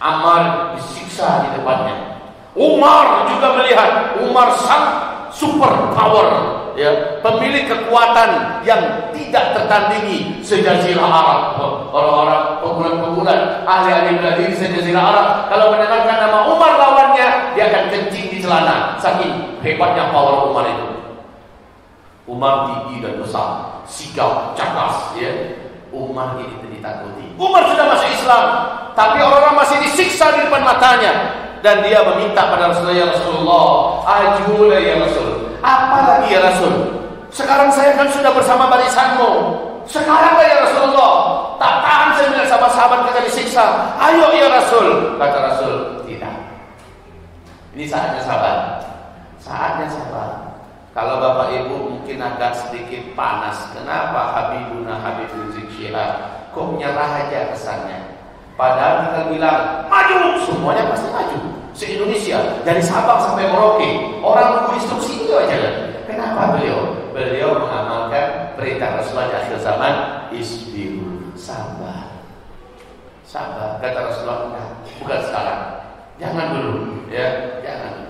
Ammar disiksa di depannya, Umar juga melihat. Umar sang super power, ya, pemilik kekuatan yang tidak tertandingi sejazirah Arab. Orang-orang pegulat-pegulat, ahli-ahli bela diri sejazirah Arab, kalau mendengarkan nama Umar lawannya, dia akan kencing di celana, saking hebatnya power Umar itu. Umar tinggi dan besar, sigap, cakas, ya. Umar ini ditakuti. Umar sudah masuk Islam, tapi orang-orang masih disiksa di depan matanya. Dan dia meminta pada Rasulullah, ya Rasulullah, ajulah ya Rasul. Apa lagi ya Rasul? Sekarang saya kan sudah bersama barisanmu. Sekarang ya Rasulullah, tak tahan saya melihat sahabat-sahabat kita disiksa. Ayo ya Rasul. Kata Rasul, tidak. Ini saatnya sabar. Saatnya sabar. Kalau Bapak Ibu mungkin agak sedikit panas. Kenapa Habibuna Habibul Ziksyihad kok menyerah aja kesannya? Padahal kita bilang maju, semuanya pasti maju. Se-Indonesia dari Sabang sampai Merauke, orang nunggu instruksi itu aja kan. Kenapa beliau? Beliau mengamalkan perintah Rasulullah di akhir zaman, isbiru, sabar. Sabar, kata Rasulullah, enggak, bukan sekarang. Jangan dulu, ya, jangan dulu.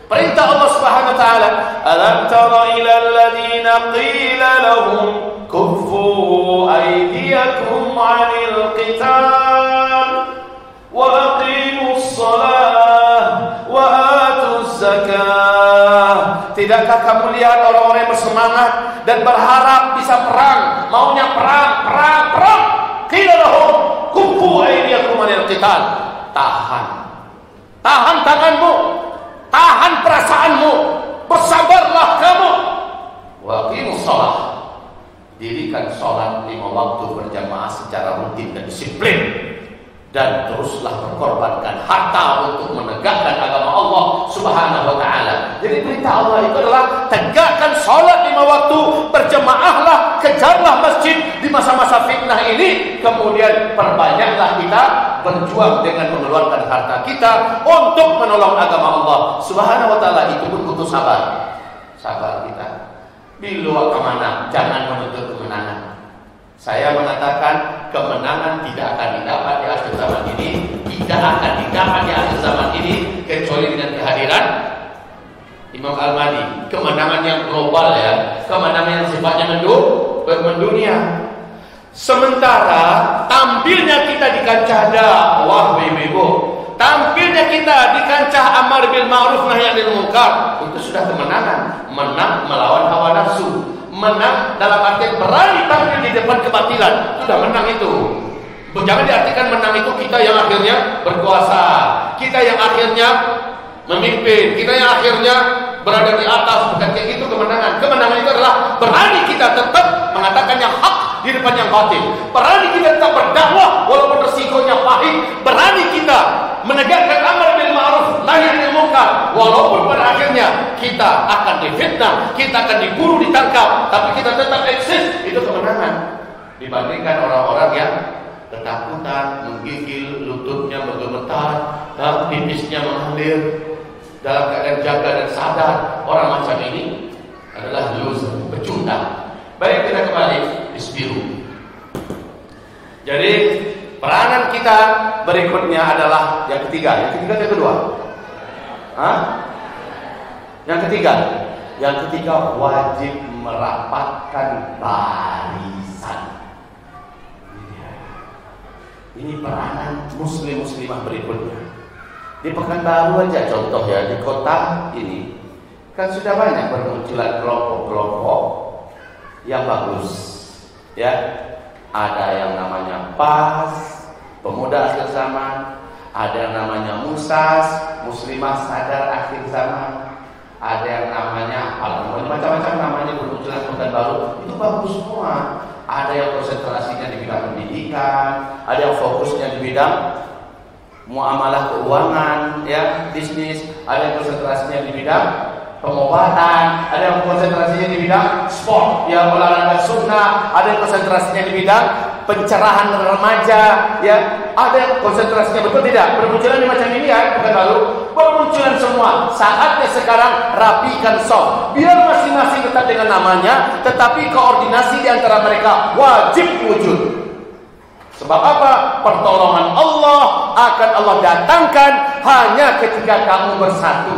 Perintah Allah Subhanahu wa taala, alam tara ila alladziina qila lahum kuffu aydiyakum 'anil qital wa aqimus shalah wa atuz zakah. Tidakkah kamu lihat orang-orang yang bersemangat dan berharap bisa perang, maunya perang. Qila lahum kuffu aydiyakum 'anil qital. Tahan tanganmu, tahan perasaanmu, bersabarlah kamu. Wa aqimus shalah. Dirikan sholat 5 waktu berjamaah secara rutin dan disiplin. Dan teruslah berkorbankan harta untuk menegakkan agama Allah Subhanahu wa ta'ala. Jadi perintah Allah itu adalah tegakkan sholat 5 waktu, berjamaahlah, kejarlah masjid di masa-masa fitnah ini. Kemudian perbanyaklah kita berjuang dengan mengeluarkan harta kita untuk menolong agama Allah Subhanahu wa ta'ala. Itu pun butuh sabar. Sabar kita. Bilu kemana? Jangan menuntut kemenangan. Saya mengatakan kemenangan tidak akan didapat di akhir zaman ini, tidak akan didapat di akhir zaman ini kecuali dengan kehadiran Imam Al-Mahdi. Kemenangan yang global, ya, kemenangan yang sifatnya mendunia. Sementara tampilnya kita di kancah dakwah, ibu-ibu, tampilnya kita di kancah amar bil ma'ruf nahi 'anil munkar, itu sudah kemenangan, menang melawan hawa nafsu. Menang dalam artian berani tampil di depan kebatilan, sudah menang itu. Jangan diartikan menang itu kita yang akhirnya berkuasa, kita yang akhirnya memimpin, kita yang akhirnya berada di atas. Bukan kayak gitu kemenangan. Kemenangan itu adalah berani kita tetap mengatakan yang hak di depan yang batil, berani kita tetap berdakwah walaupun resikonya pahit, berani kita menegakkan amar bil ma'ruf nahi 'anil munkar walaupun pada akhirnya kita akan difitnah, kita akan diburu, ditangkap, tapi kita tetap eksis. Itu kemenangan dibandingkan orang-orang yang ketakutan, menggigil, lututnya bergemetar, pipisnya mengalir, dalam keadaan jaga dan sadar. Orang macam ini adalah loser, pecundang. Baik, kita kembali isbiru. Jadi peranan kita berikutnya adalah yang ketiga. Yang ketiga, yang kedua? Yang ketiga wajib merapatkan barisan. Ini peranan muslim-muslimah berikutnya. Di Pekanbaru aja contoh ya, di kota ini kan sudah banyak bermunculan kelompok-kelompok yang bagus ya. Ada yang namanya PAS, Pemuda Akhir Zaman, ada yang namanya MUSAS, Muslimah Sadar Akhir Zaman, ada yang namanya macam-macam namanya bermunculan Pekanbaru. Itu bagus semua. Ada yang konsentrasinya di bidang pendidikan, ada yang fokusnya di bidang muamalah keuangan, ya, bisnis, ada yang konsentrasinya di bidang pengobatan, ada yang konsentrasinya di bidang sport, ya, olahraga sunnah, ada yang konsentrasinya di bidang pencerahan remaja, ya, ada yang konsentrasinya, betul tidak? Bermunculan di macam ini ya, bukan baru, bermunculan semua. Saatnya sekarang rapikan soft, biar masing-masing tetap dengan namanya, tetapi koordinasi di antara mereka wajib wujud. Sebab apa? Pertolongan Allah akan Allah datangkan hanya ketika kamu bersatu.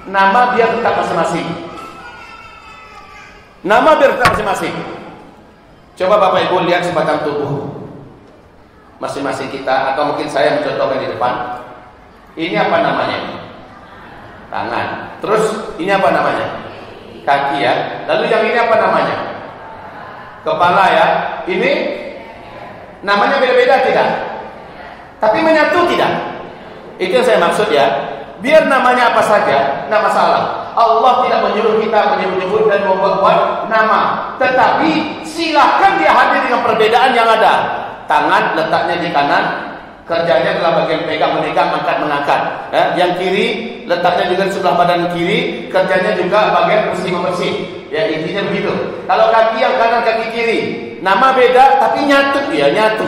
Nama biar tetap masing-masing. Nama biar tetap masing-masing. Coba Bapak Ibu lihat sebatang tubuh masing-masing kita, atau mungkin saya mencontohkan di depan. Ini apa namanya? Tangan. Terus ini apa namanya? Kaki ya. Lalu yang ini apa namanya? Kepala ya. Ini namanya beda-beda tidak? Tapi menyatu tidak? Itu yang saya maksud ya. Biar namanya apa saja, enggak masalah. Allah tidak menyuruh kita menyebut-nyebut dan membuat nama. Tetapi silakan dia hadir dengan perbedaan yang ada. Tangan letaknya di kanan, kerjanya adalah bagian pegang, memegang, angkat, mengangkat. Ya, yang kiri letaknya juga di sebelah badan kiri, kerjanya juga bagian bersih membersih. Ya, intinya begitu. Kalau kaki yang kanan, kaki kiri, nama beda tapi nyatu, ya nyatu.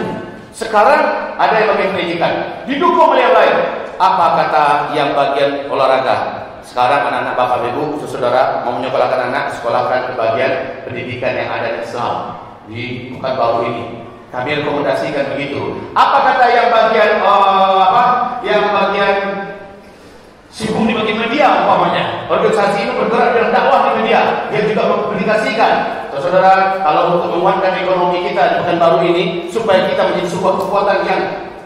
Sekarang ada yang bagian pendidikan, didukung oleh yang lain. Apa kata yang bagian olahraga? Sekarang anak-anak Bapak Ibu, saudara mau menyekolahkan anak, sekolahkan ke bagian pendidikan yang ada di Islam di Pekanbaru ini. Kami rekomendasikan begitu. Apa kata yang bagian yang bagian sibuk di bagian media umpamanya? Organisasi ini bergerak dalam dakwah di media, dia juga mempublikasikan. Saudara, kalau untuk menguatkan ekonomi kita di Pekanbaru ini, supaya kita menjadi sebuah kekuatan yang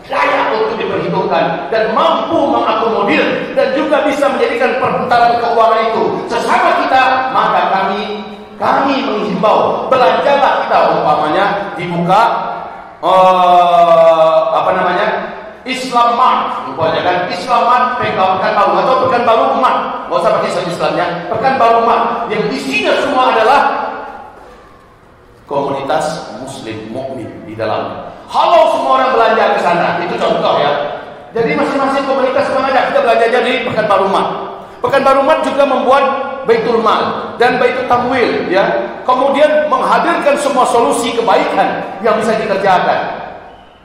layak untuk diperhitungkan dan mampu mengakomodir dan juga bisa menjadikan perputaran keuangan itu sesama kita, maka kami menghimbau, belanjalah kita umpamanya dibuka Islam Mart, umpamanya kan Islam Mart Pekanbaru atau Pekanbaru Mart, nggak usah pakai istilah Islamnya, Pekanbaru Mart yang isinya semua adalah komunitas Muslim mukmin di dalamnya. Kalau semua orang belanja ke sana, itu contoh ya. Jadi masing-masing komunitas mengajak kita belanja jadi Pekanbaru Mart. Pekanbaru Mart juga membuat Baitul Mal dan Baitul Tamwil, ya. Kemudian menghadirkan semua solusi kebaikan yang bisa dikerjakan.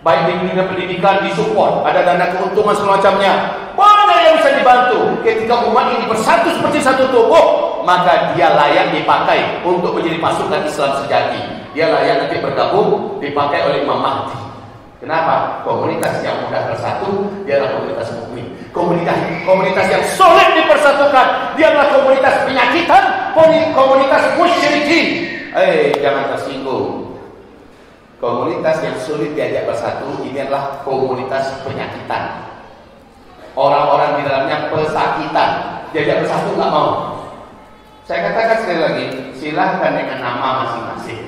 Baik di dunia pendidikan, disupport, ada dana keuntungan semacamnya. Banyak yang bisa dibantu. Ketika umat ini bersatu seperti satu tubuh, maka dia layak dipakai untuk menjadi pasukan Islam sejati. Dia layak nanti bergabung dipakai oleh Imam Mahdi. Kenapa? Komunitas yang mudah bersatu, dia adalah komunitas mukmin. Komunitas yang solid dipersatukan, dia adalah komunitas penyakitan, komunitas musyrikin. Jangan tersinggung. Komunitas yang sulit diajak bersatu, ini adalah komunitas penyakitan. Orang-orang di dalamnya pesakitan, diajak bersatu nggak mau. Saya katakan sekali lagi, silahkan dengan nama masing-masing.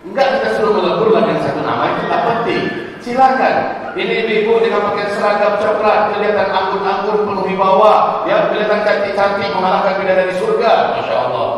Enggak kita suruh melebur dengan satu nama, itu tak penting. Silakan. Ini ibu dengan pakaian seragam coklat, kelihatan anggun-anggun penuh wibawa, ya, kelihatan cantik-cantik mengalahkan bidadari surga. Masya Allah.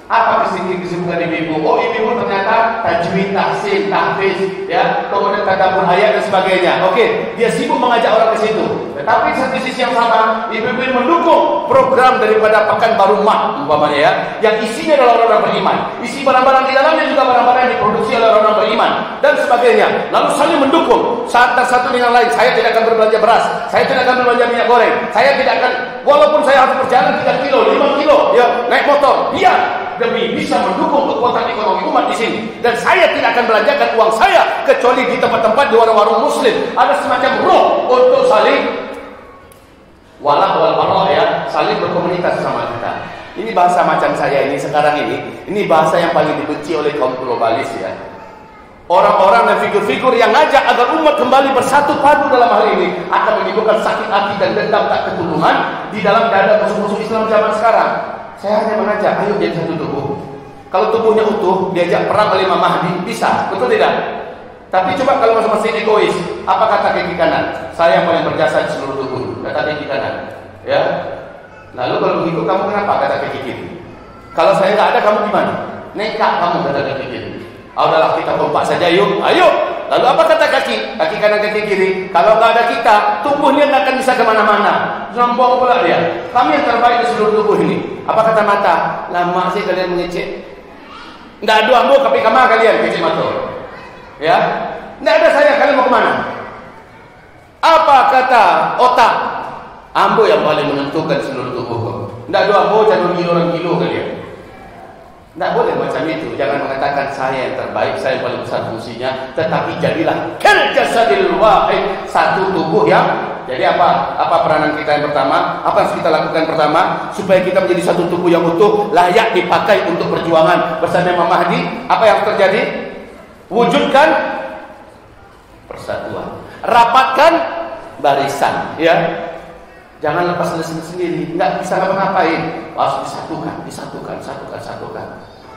Apa kesibukan ibu-ibu? Oh, ibu ternyata tajwid, tahfiz, ya, kemudian tadabbur ayat dan sebagainya. Oke, dia sibuk mengajak orang ke situ. Tapi satu sisi yang sama, ibu-ibu mendukung program daripada Pekanbaru Mat umpamanya ya, yang isinya adalah orang-orang beriman. Isi barang-barang di dalamnya juga barang-barang yang diproduksi oleh orang-orang beriman dan sebagainya. Lalu saling mendukung satu dengan lain. Saya tidak akan berbelanja beras, saya tidak akan berbelanja minyak goreng, saya tidak akan, walaupun saya harus berjalan 3 kilo, 5 kilo ya, naik motor, biar demi bisa mendukung kekuatan ekonomi umat di sini. Dan saya tidak akan belanjakan uang saya kecuali di tempat-tempat di warung-warung muslim. Ada semacam roh untuk saling wala wal bara ya, saling berkomunitas sama kita. Ini bahasa macam saya ini sekarang ini bahasa yang paling dibenci oleh kaum globalis ya. Orang-orang dan figur-figur yang ngajak agar umat kembali bersatu padu dalam hal ini akan menimbulkan sakit hati dan dendam tak ketulungan di dalam dada musuh-musuh Islam zaman sekarang. Saya hanya mengajak, ayo jadi satu tubuh. Kalau tubuhnya utuh, diajak perang oleh Imam Mahdi, bisa, betul tidak? Tapi coba kalau masing-masing egois, apa kata kaki kanan? Saya yang paling berjasa di seluruh tubuh, kata kaki kanan. Ya. Lalu kalau begitu kamu kenapa kata kaki kiri? Kalau saya nggak ada, kamu gimana? Nekat kamu kata kaki kiri. Udahlah kita kompak saja yuk, ayo. Lalu apa kata kaki? Kaki kanan, kaki kiri. Kalau nggak ada kita, tubuhnya nggak akan bisa kemana-mana. Sombong pula dia. Kami yang terbaik di seluruh tubuh ini. Apa kata mata? Lama sih kalian mengecek. Nggak ada ambo tapi kamar kalian kecil mata. Ya, nggak ada saya, kalian mau kemana? Apa kata otak? Ambo yang paling menentukan seluruh tubuh. Nggak ada ambo jangan orang kilo kalian. Nggak boleh macam itu. Jangan mengatakan saya yang terbaik, saya yang paling besar fungsinya. Tetapi jadilah kal-jasadil wahid, satu tubuh yang. Jadi apa peranan kita yang pertama? Apa yang kita lakukan pertama? Supaya kita menjadi satu tubuh yang utuh, layak dipakai untuk perjuangan bersama Imam Mahdi. Apa yang terjadi? Wujudkan persatuan, rapatkan barisan, ya. Jangan lepas sendiri, nggak bisa ngapa-ngapain. Harus disatukan.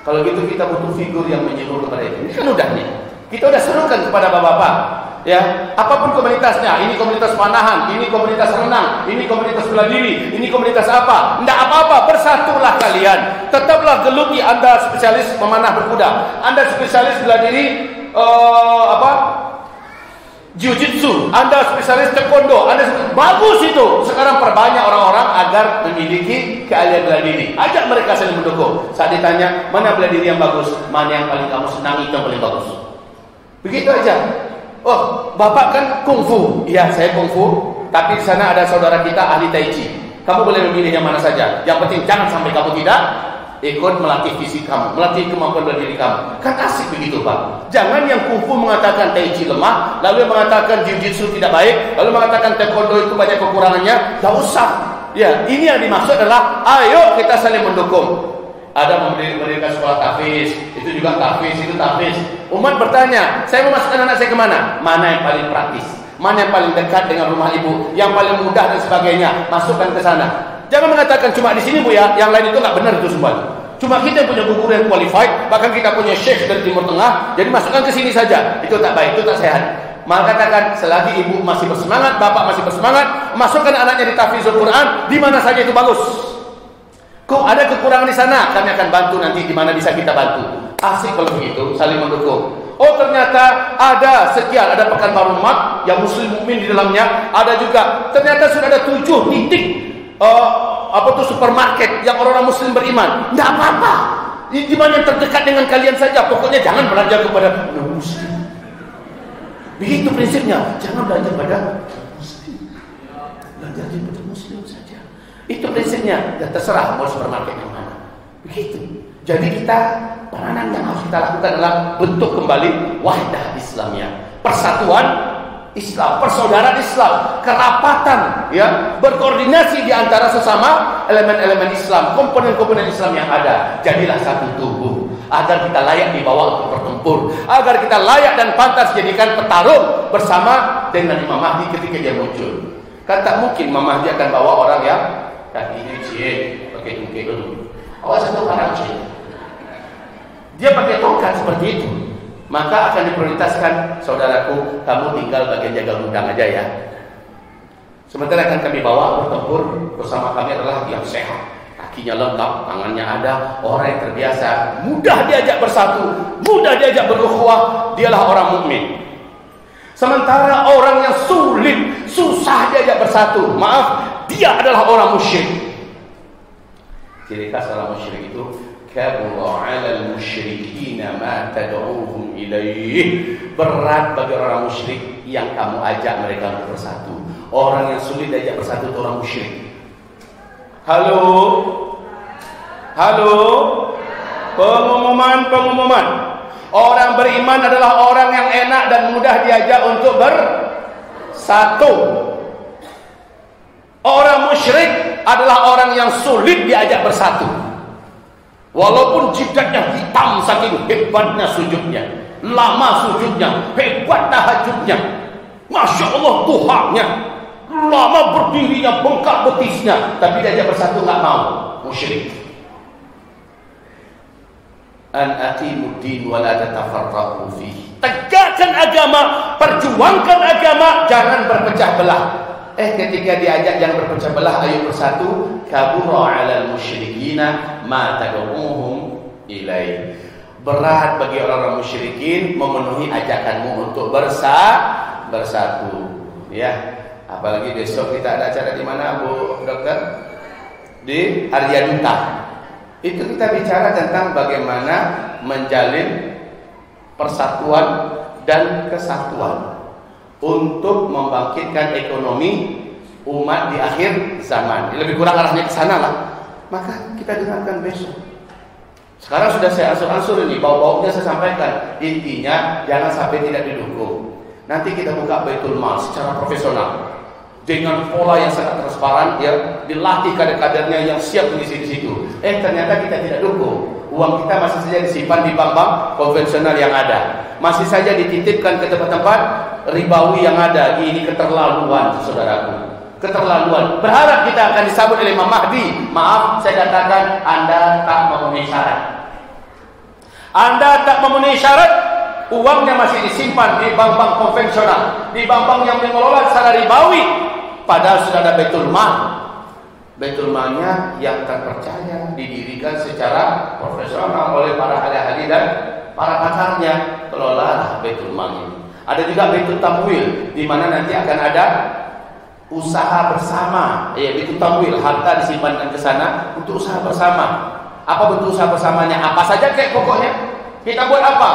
Kalau gitu kita butuh figur yang menyeluruh kepada itu. Ini kan udah nih. Kita udah serukan kepada bapak-bapak. Ya, apapun komunitasnya, ini komunitas panahan, ini komunitas renang, ini komunitas bela diri, ini komunitas apa? Nggak apa-apa, bersatulah kalian. Tetaplah geluti Anda spesialis memanah berkuda, Anda spesialis bela diri, jiu-jitsu, Anda spesialis taekwondo, Anda bagus itu. Sekarang perbanyak orang-orang agar memiliki keahlian bela diri. Ajak mereka saling mendukung. Saat ditanya mana bela diri yang bagus, mana yang paling kamu senangi, yang paling bagus. Begitu aja. Oh, bapak kan kungfu. Iya, saya kungfu. Tapi di sana ada saudara kita ahli tai chi. Kamu boleh memilih yang mana saja. Yang penting jangan sampai kamu tidak ikut melatih fisik kamu, melatih kemampuan bela diri kamu. Kan asik begitu, Pak. Jangan yang kungfu mengatakan tai chi lemah, lalu mengatakan jiu-jitsu tidak baik, lalu mengatakan taekwondo itu banyak kekurangannya. Tidak usah. Ya, ini yang dimaksud adalah ayo kita saling mendukung. Ada mendirikan sekolah tahfiz, itu juga tahfiz, itu tahfiz. Umat bertanya, saya mau masukkan anak saya kemana? Mana yang paling praktis? Mana yang paling dekat dengan rumah ibu? Yang paling mudah dan sebagainya? Masukkan ke sana. Jangan mengatakan cuma di sini bu ya, yang lain itu nggak benar itu semua. Cuma kita yang punya guru yang qualified, bahkan kita punya syekh dari Timur Tengah, jadi masukkan ke sini saja. Itu tak baik, itu tak sehat. Maka katakan selagi ibu masih bersemangat, bapak masih bersemangat, masukkan anaknya di tahfizul Quran, di mana saja itu bagus. Kok ada kekurangan di sana, kami akan bantu nanti di mana bisa kita bantu. Asik kalau begitu, saling mendukung. Oh ternyata ada sekian, ada Pekanbaru Mat yang muslim mukmin di dalamnya, ada juga ternyata sudah ada 7 titik supermarket yang orang-orang muslim beriman. Tidak apa-apa, di mana yang terdekat dengan kalian saja. Pokoknya jangan belanja kepada muslim. Begitu prinsipnya, jangan belanja pada muslim, belanja kepada muslim saja. Itu prinsipnya, dan terserah mau supermarket yang mana. Begitu. Jadi kita, peranan yang harus kita lakukan adalah bentuk kembali wahdah Islamnya, persatuan Islam, persaudaraan Islam, kerapatan, ya, berkoordinasi di antara sesama elemen-elemen Islam, komponen-komponen Islam yang ada. Jadilah satu tubuh, agar kita layak dibawa untuk bertempur, agar kita layak dan pantas jadikan petarung bersama dengan Imam Mahdi ketika dia muncul. Kan tak mungkin Imam Mahdi akan bawa orang yang kakinya ciek, pakai tungkai dulu. Awas satu orang ciek. Dia pakai tongkat seperti itu. Maka akan diprioritaskan, saudaraku, kamu tinggal bagian jaga gudang aja ya. Sementara akan kami bawa bertempur bersama kami adalah yang sehat, kakinya lengkap, tangannya ada, orang yang terbiasa, mudah diajak bersatu, mudah diajak berukhuwah, dialah orang mukmin. Sementara orang yang susah diajak bersatu. Maaf, dia adalah orang musyrik. Ciri khas orang musyrik itu kabura 'alal musyrikina ma tad'uuhum ilaih. Berat bagi orang musyrik yang kamu ajak mereka untuk bersatu. Orang yang sulit diajak bersatu itu orang musyrik. Halo. Halo. Pengumuman. Orang beriman adalah orang yang enak dan mudah diajak untuk bersatu. Orang musyrik adalah orang yang sulit diajak bersatu. Walaupun jidatnya hitam saking hebatnya sujudnya, lama sujudnya, hebat tahajudnya, Masya Allah Tuhannya, lama berdirinya, bengkak betisnya, tapi diajak bersatu nggak mau. Musyrik. An aqimuddin wa la tatafarraqu fihi. Tegakkan agama, perjuangkan agama, jangan berpecah belah. Ketika diajak jangan berpecah belah, ayo bersatu. Kabura 'alal musyrikina ma tad'uuhum ilaih. Berat bagi orang-orang musyrikin memenuhi ajakanmu untuk bersatu. Ya, apalagi besok kita ada acara di mana, Bu Dokter? Di Aryaduta. Itu kita bicara tentang bagaimana menjalin persatuan dan kesatuan untuk membangkitkan ekonomi umat di akhir zaman. Lebih kurang arahnya ke sana lah. Maka kita dengarkan besok. Sekarang sudah saya ansur-ansur ini, bau-baunya saya sampaikan. Intinya jangan sampai tidak didukung. Nanti kita buka Baitul Mal secara profesional dengan pola yang sangat transparan, ya, dilatih kader-kadernya yang siap mengisi di situ. Ternyata kita tidak dukung. Uang kita masih saja disimpan di bank-bank konvensional yang ada. Masih saja dititipkan ke tempat-tempat ribawi yang ada. Ini keterlaluan, saudaraku. Keterlaluan. Berharap kita akan disambut oleh Imam Mahdi. Maaf, saya katakan Anda tak memenuhi syarat. Anda tak memenuhi syarat. Uangnya masih disimpan di bank-bank konvensional, di bank-bank yang mengelola secara ribawi. Padahal sudah ada Baitul Mal. Baitul Malnya yang terpercaya, didirikan secara profesional oleh para ahli-ahli dan para pakarnya. Kelola Baitul Mal ini. Ada juga Baitul Tamwil, di mana nanti akan ada usaha bersama. Baitul Tamwil, harta disimpankan ke sana untuk usaha bersama. Apa bentuk usaha bersamanya? Apa saja kayak pokoknya. Kita buat apa?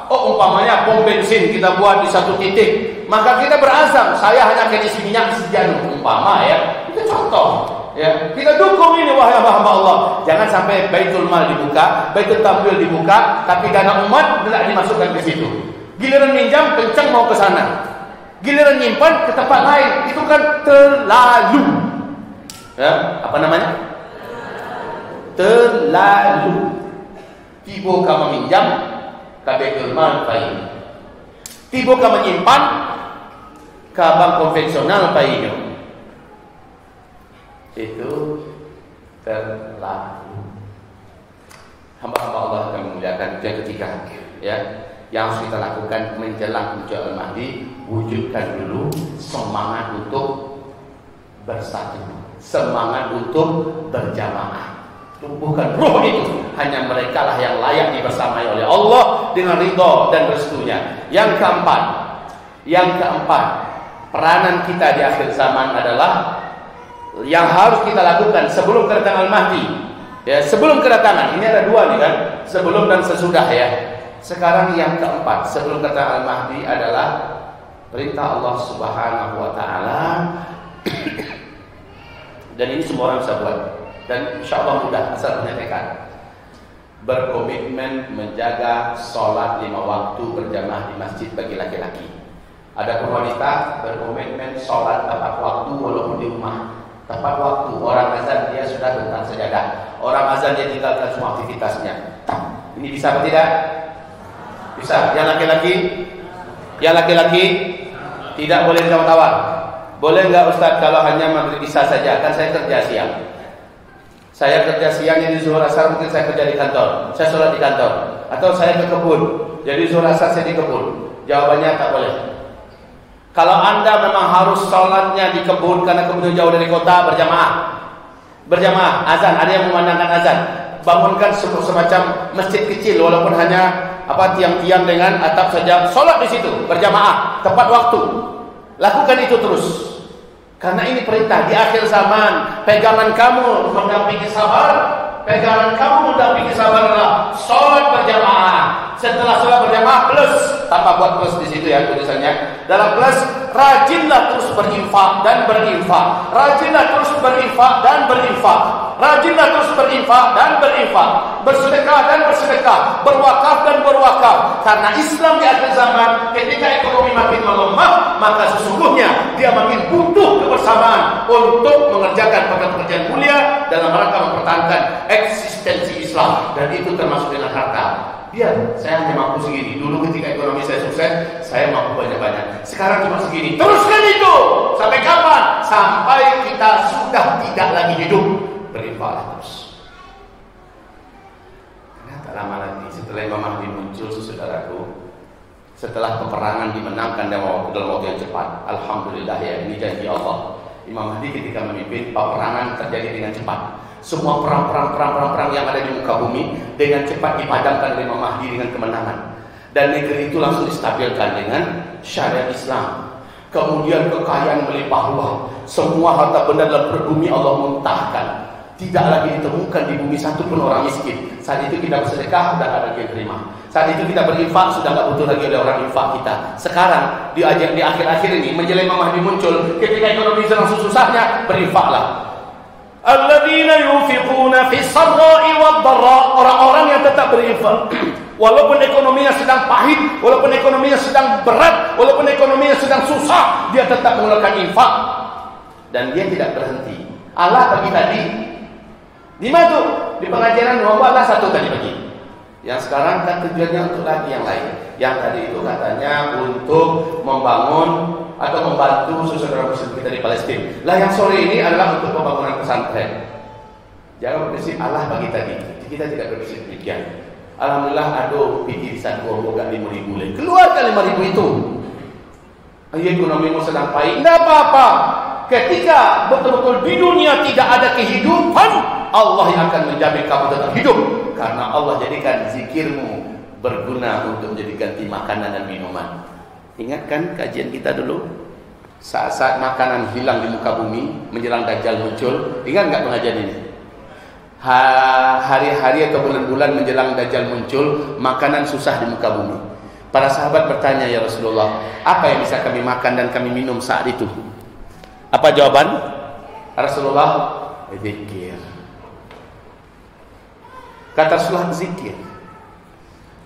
Umpamanya pom bensin kita buat di satu titik, maka kita berazam, saya hanya akan isi minyak sekian, umpama ya. Itu contoh. Ya, kita dukung ini wahai hamba Allah. Jangan sampai Baitul Mal dibuka, Baitul Tamwil dibuka, tapi dana umat tidak dimasukkan ke situ. Giliran minjam kencang mau ke sana, giliran nyimpan ke tempat lain, itu kan terlalu. Ya, apa namanya? Terlalu. Tiba kamu minjam, Baitul Mal paling. Tiba kamu menyimpan ke bank konvensional paling. Itu terlalu. Hamba-hamba Allah akan memuliakan. Yang ketiga, ya, yang harus kita lakukan menjelang muncul Al-Mahdi, wujudkan dulu semangat untuk bersatu, semangat untuk berjamaah. Tumbuhkan ruh itu. Hanya mereka lah yang layak dibersamai oleh Allah dengan ridha dan restunya. Yang keempat, peranan kita di akhir zaman adalah yang harus kita lakukan sebelum kedatangan Al-Mahdi. Ya, sebelum kedatangan. Ini ada dua nih kan, sebelum dan sesudah ya. Sekarang yang keempat, sebelum kedatangan Al-Mahdi adalah perintah Allah Subhanahu wa taala. Dan ini semua orang bisa buat. Dan insyaallah mudah asal punya tekad. Berkomitmen menjaga sholat 5 waktu berjamaah di masjid bagi laki-laki. Ada wanita berkomitmen sholat tepat waktu walaupun di rumah. Tepat waktu, orang azan dia sudah tentang sejadah. Orang azan dia tinggalkan semua aktivitasnya. Ini bisa apa tidak? Bisa. Yang laki-laki tidak boleh tawar-tawar. Boleh enggak Ustaz kalau hanya maghrib isya saja? Kan saya kerja siang. Saya kerja siang, jadi zuhur asar mungkin saya kerja di kantor. Saya sholat di kantor. Atau saya ke kebun, jadi zuhur asar saya di kebun. Jawabannya tak boleh. Kalau Anda memang harus sholatnya di kebun karena kebunnya jauh dari kota, berjamaah, azan. Ada yang memandangkan azan. Bangunkan semacam masjid kecil, walaupun hanya tiang-tiang dengan atap saja. Sholat di situ, berjamaah, tepat waktu. Lakukan itu terus. Karena ini perintah di akhir zaman. Pegangan kamu mendampingi sabar. Pegangan kamu mendampingi sabar adalah sholat berjamaah. Setelah sholat berjamaah plus, tanpa buat plus di situ ya tulisannya. Dalam plus, rajinlah terus berinfak dan berinfak. Rajinlah terus berinfak dan berinfak. Rajinlah terus berinfak dan berinfak. Bersedekah dan bersedekah. Berwakaf dan berwakaf. Karena Islam di akhir zaman, ketika ekonomi makin melemah, maka sesungguhnya dia makin butuh kebersamaan untuk mengerjakan pekerjaan mulia dalam rangka mempertahankan eksistensi Islam. Dan itu termasuk dengan harta. Biar saya hanya mampu segini. Dulu ketika ekonomi saya sukses, saya mampu banyak-banyak. Sekarang cuma segini. Teruskan itu. Sampai kapan? Sampai kita sudah tidak lagi hidup. Berinfaklah terus. Karena tak lama lagi setelah Imam Mahdi muncul, saudaraku, setelah peperangan dimenangkan dalam waktu yang cepat, alhamdulillah ya, ini janji Allah. Imam Mahdi ketika memimpin, peperangan terjadi dengan cepat. Semua perang yang ada di muka bumi dengan cepat dipadamkan oleh Imam Mahdi dengan kemenangan. Dan negeri itu langsung distabilkan dengan syariat Islam. Kemudian kekayaan melimpah ruah. Semua harta benda dalam bumi Allah muntahkan. Tidak lagi ditemukan di bumi satu pun orang miskin. Saat itu kita bersedekah, sudah ada yang terima. Saat itu kita berinfak, sudah tidak butuh lagi ada orang infak kita. Sekarang di akhir-akhir ini menjelang Imam Mahdi muncul, ketika ekonomi sedang susahnya, berinfaklah. Alladzina yunfiquna fis sarra'i wad dharra, orang-orang yang tetap berinfak walaupun ekonominya sedang pahit, walaupun ekonominya sedang berat, walaupun ekonominya sedang susah, dia tetap mengeluarkan infak dan dia tidak berhenti. Allah bagi tadi di mana tuh? Di pengajaran nomor Allah 1 tadi pagi. Yang sekarang kan tujuannya untuk lagi yang lain. Yang tadi itu katanya untuk membangun atau membantu saudara muslim kita di Palestina. Lah yang sore ini adalah untuk pembangunan pesantren. Jangan berprinsip Allah bagi tadi. Kita tidak berprinsip demikian. Alhamdulillah ada pikir satu orang 5.000 lagi. Keluarkan 5.000 itu. Ekonomimu sedang pahit, tidak apa-apa. Ketika betul-betul di dunia tidak ada kehidupan, Allah yang akan menjamin kamu tetap hidup. Karena Allah jadikan zikirmu berguna untuk menjadi ganti makanan dan minuman. Ingatkan kajian kita dulu, saat-saat makanan hilang di muka bumi menjelang Dajjal muncul. Ingat nggak pengajian ini? Hari-hari atau bulan-bulan menjelang Dajjal muncul, makanan susah di muka bumi. Para sahabat bertanya, ya Rasulullah, apa yang bisa kami makan dan kami minum saat itu? Apa jawaban Rasulullah? Zikir. Kata Rasulullah, zikir.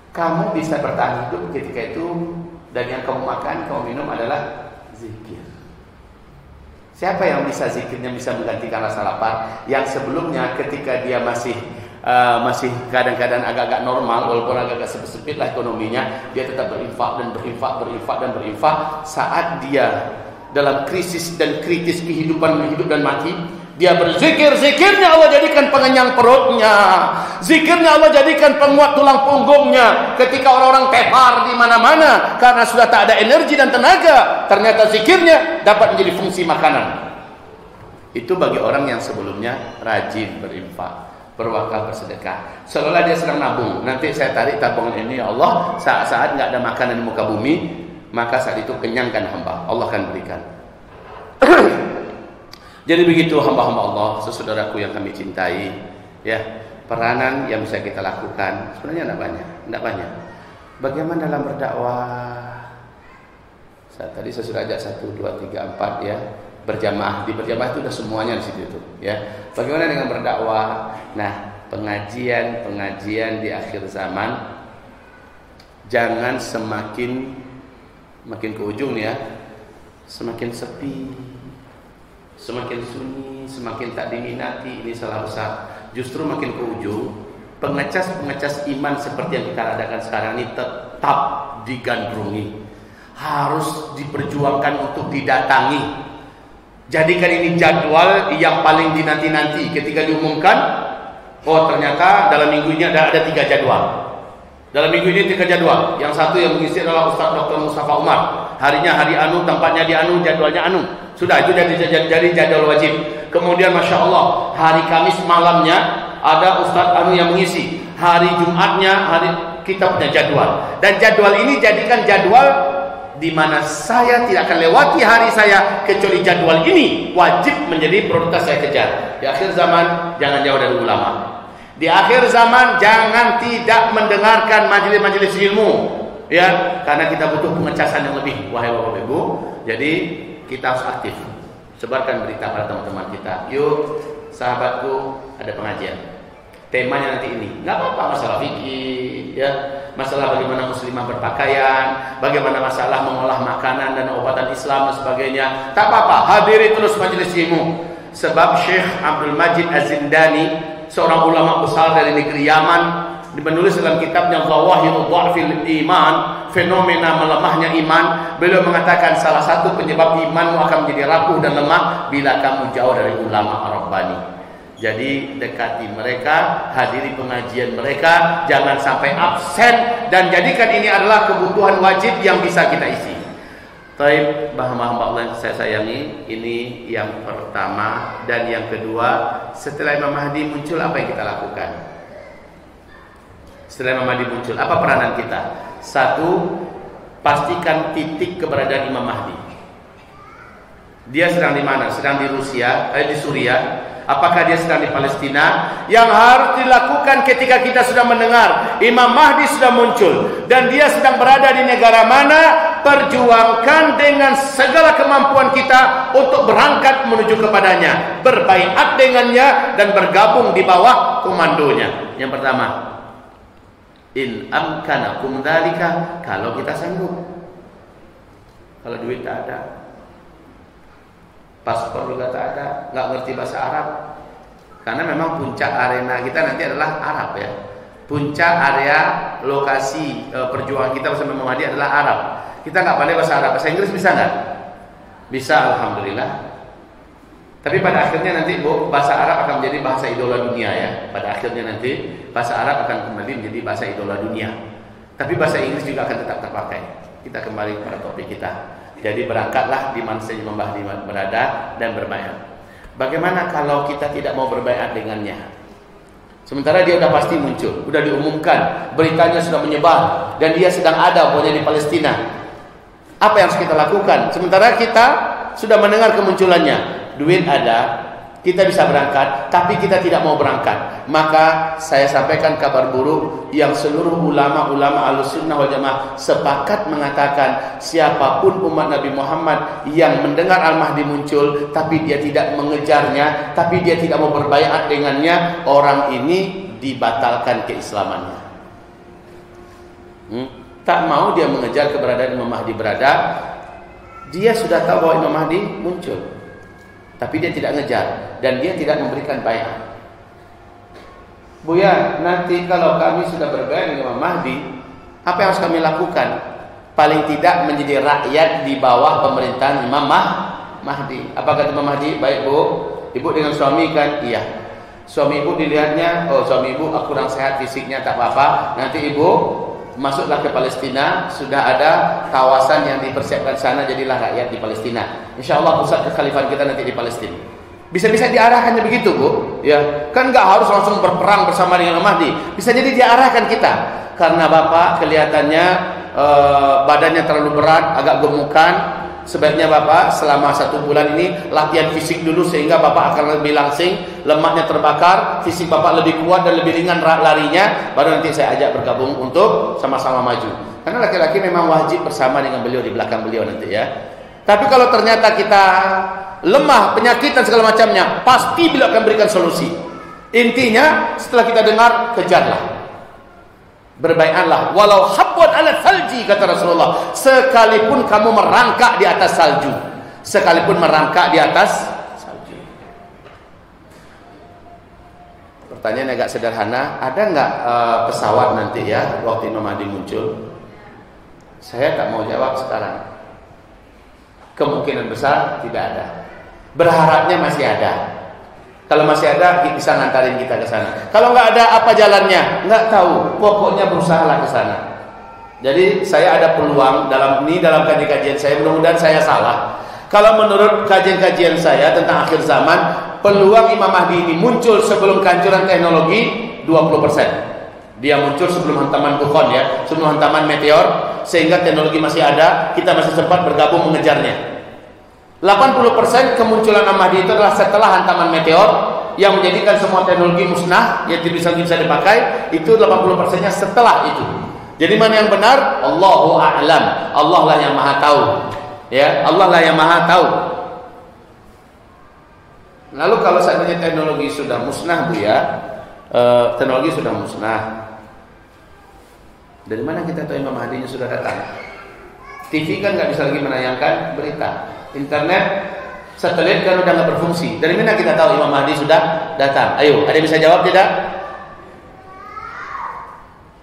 Kamu bisa bertahan hidup ketika itu, dan yang kamu makan, kamu minum adalah zikir. Siapa yang bisa zikirnya bisa menggantikan rasa lapar? Yang sebelumnya ketika dia masih kadang-kadang agak-agak normal, walaupun agak-agak sempit lah ekonominya, dia tetap berinfak dan berinfak. Saat dia dalam krisis dan kritis kehidupan hidup dan mati, dia berzikir. Zikirnya Allah jadikan pengenyang perutnya. Zikirnya Allah jadikan penguat tulang punggungnya. Ketika orang-orang tepar di mana-mana karena sudah tak ada energi dan tenaga, ternyata zikirnya dapat menjadi fungsi makanan. Itu bagi orang yang sebelumnya rajin berinfak, berwakaf, bersedekah. Seolah dia sedang nabung. Nanti saya tarik tabungan ini, ya Allah, saat-saat nggak ada makanan di muka bumi, maka saat itu kenyangkan hamba, Allah akan berikan. Jadi begitu hamba-hamba Allah, saudaraku yang kami cintai, ya, peranan yang bisa kita lakukan sebenarnya tidak banyak. Bagaimana dalam berdakwah? Tadi saya sudah ajak 1, 2, 3, 4 ya, berjamaah. Di berjamaah itu sudah semuanya di situ itu, ya. Bagaimana dengan berdakwah? Nah, pengajian di akhir zaman jangan makin ke ujung ya, semakin sepi, semakin sunyi, semakin tak diminati. Ini salah besar. Justru makin ke ujung, pengecas iman seperti yang kita adakan sekarang ini tetap digandrungi, harus diperjuangkan untuk didatangi. Jadikan ini jadwal yang paling dinanti-nanti. Ketika diumumkan, oh ternyata dalam minggu ini ada 3 jadwal. Dalam minggu ini 3 jadwal. Yang satu yang mengisi adalah Ustaz Dr. Mustafa Umar. Harinya hari anu, tempatnya di anu, jadwalnya anu. Sudah, itu jadi jadwal wajib. Kemudian Masya Allah, hari Kamis malamnya ada Ustaz anu yang mengisi. Hari Jumatnya kita punya jadwal. Dan jadwal ini jadikan jadwal di mana saya tidak akan lewati hari saya kecuali jadwal ini wajib menjadi prioritas saya kejar. Di akhir zaman jangan jauh dari ulama. Di akhir zaman jangan tidak mendengarkan majelis-majelis ilmu, ya, karena kita butuh pengecasan yang lebih, wahai Bapak Ibu. Jadi kita harus aktif, sebarkan berita pada teman-teman kita. Yuk sahabatku, ada pengajian, temanya nanti ini. Nggak apa-apa masalah fikih, ya, masalah bagaimana muslimah berpakaian, bagaimana masalah mengolah makanan dan obatan Islam dan sebagainya. Tak apa-apa, hadiri terus majelis ilmu. Sebab Syekh Abdul Majid Az-Zindani, seorang ulama besar dari negeri Yaman, menulis dalam kitabnya Zawahirud Dha'fil Iman, fenomena melemahnya iman. Beliau mengatakan salah satu penyebab imanmu akan menjadi rapuh dan lemah bila kamu jauh dari ulama Rabbani. Jadi dekati mereka, hadiri pengajian mereka, jangan sampai absen, dan jadikan ini adalah kebutuhan wajib yang bisa kita isi. Taib, hamba-hamba Allah yang saya sayangi, ini yang pertama. Dan yang kedua, setelah Imam Mahdi muncul, apa yang kita lakukan? Setelah Imam Mahdi muncul, apa peranan kita? Satu, pastikan titik keberadaan Imam Mahdi. Dia sedang di mana? Sedang di Rusia, di Suriah. Apakah dia sedang di Palestina? Yang harus dilakukan ketika kita sudah mendengar Imam Mahdi sudah muncul dan dia sedang berada di negara mana, perjuangkan dengan segala kemampuan kita untuk berangkat menuju kepadanya, berbaiat dengannya dan bergabung di bawah komandonya. Yang pertama, in amkanakum dzalika, kalau kita sanggup. Kalau duit tak ada, paspor juga tak ada, nggak ngerti bahasa Arab, karena memang puncak arena kita nanti adalah Arab, ya. Puncak area lokasi perjuangan kita bersama Imam Mahdi adalah Arab. Kita nggak pandai bahasa Arab, bahasa Inggris bisa nggak? Bisa, alhamdulillah. Tapi pada akhirnya nanti bahasa Arab akan menjadi bahasa idola dunia, ya. Pada akhirnya nanti bahasa Arab akan kembali menjadi bahasa idola dunia. Tapi bahasa Inggris juga akan tetap terpakai. Kita kembali pada topik kita. Jadi berangkatlah di mana saja Imam Mahdi berada dan berbaiat. Bagaimana kalau kita tidak mau berbaiat dengannya? Sementara dia sudah pasti muncul, sudah diumumkan, beritanya sudah menyebar, dan dia sedang ada pokoknya di Palestina. Apa yang harus kita lakukan? Sementara kita sudah mendengar kemunculannya, duit ada, kita bisa berangkat, tapi kita tidak mau berangkat. Maka saya sampaikan kabar buruk yang seluruh ulama-ulama Ahlussunnah wal Jamaah sepakat mengatakan, siapapun umat Nabi Muhammad yang mendengar Al-Mahdi muncul tapi dia tidak mengejarnya, tapi dia tidak mau berbaiat dengannya, orang ini dibatalkan keislamannya. Tak mau dia mengejar keberadaan Imam Mahdi berada. Dia sudah tahu bahwa Imam Mahdi muncul, tapi dia tidak ngejar dan dia tidak memberikan baiat. Buya, nanti kalau kami sudah berbaiat dengan Imam Mahdi, apa yang harus kami lakukan? Paling tidak menjadi rakyat di bawah pemerintahan Imam Mahdi. Apa kata Imam Mahdi? Baik bu, ibu dengan suami kan? Iya. Suami ibu dilihatnya, oh suami ibu kurang sehat fisiknya, tak apa-apa. Nanti ibu masuklah ke Palestina, sudah ada kawasan yang dipersiapkan sana, jadilah rakyat di Palestina. Insya Allah pusat kekhalifahan kita nanti di Palestina. Bisa-bisa diarahkannya begitu bu, ya kan nggak harus langsung berperang bersama dengan Imam Mahdi. Bisa jadi diarahkan kita, karena bapak kelihatannya badannya terlalu berat, agak gemukan. Sebaiknya bapak selama 1 bulan ini latihan fisik dulu sehingga bapak akan lebih langsing, lemaknya terbakar, fisik bapak lebih kuat dan lebih ringan larinya. Baru nanti saya ajak bergabung untuk sama-sama maju. Karena laki-laki memang wajib bersama dengan beliau di belakang beliau nanti, ya. Tapi kalau ternyata kita lemah, penyakit dan segala macamnya, pasti beliau akan berikan solusi. Intinya setelah kita dengar, kejarlah, berbaiatlah, walau habwat ala salji, kata Rasulullah. Sekalipun kamu merangkak di atas salju, sekalipun merangkak di atas salju. Pertanyaan agak sederhana, ada nggak pesawat nanti ya waktu Imam Mahdi muncul? Saya tak mau jawab sekarang. Kemungkinan besar tidak ada. Berharapnya masih ada. Kalau masih ada, bisa ngantarin kita ke sana. Kalau nggak ada, apa jalannya? Nggak tahu. Pokoknya berusahalah ke sana. Jadi saya ada peluang dalam kajian saya. Mudah-mudahan saya salah. Kalau menurut kajian-kajian saya tentang akhir zaman, peluang Imam Mahdi ini muncul sebelum kehancuran teknologi 20%. Dia muncul sebelum hantaman Dukhan, ya, sebelum hantaman meteor. sehingga teknologi masih ada, kita masih sempat bergabung mengejarnya. 80% kemunculan Al-Mahdi itu adalah setelah hantaman meteor yang menjadikan semua teknologi musnah yang bisa dipakai. Itu 80%-nya setelah itu. Jadi mana yang benar? Allahu a'lam. Allah lah yang maha tahu. Ya, Allah lah yang maha tahu. Lalu kalau seandainya teknologi sudah musnah, Bu ya, teknologi sudah musnah, dari mana kita tahu Imam Mahdi sudah datang? TV kan nggak bisa lagi menayangkan berita, internet, satelit kan udah nggak berfungsi. Dari mana kita tahu Imam Mahdi sudah datang? Ayo, ada yang bisa jawab tidak?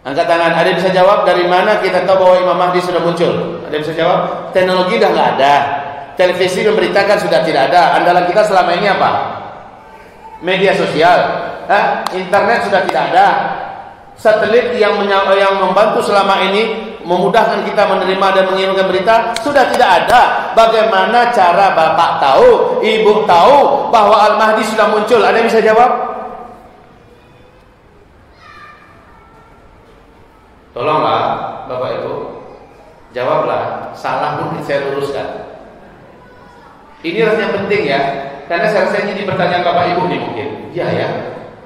Angkat tangan. Ada yang bisa jawab dari mana kita tahu bahwa Imam Mahdi sudah muncul? Ada yang bisa jawab? Teknologi udah nggak ada, televisi memberitakan sudah tidak ada. Andalan kita selama ini apa? Media sosial, internet sudah tidak ada. Satelit yang membantu selama ini memudahkan kita menerima dan mengirimkan berita sudah tidak ada. Bagaimana cara Bapak tahu, Ibu tahu bahwa Al-Mahdi sudah muncul? Ada yang bisa jawab? Tolonglah Bapak Ibu, jawablah. Salah pun saya luruskan. Ini rasanya penting ya, karena saya rasa ini pertanyaan Bapak Ibu nih mungkin. Iya ya.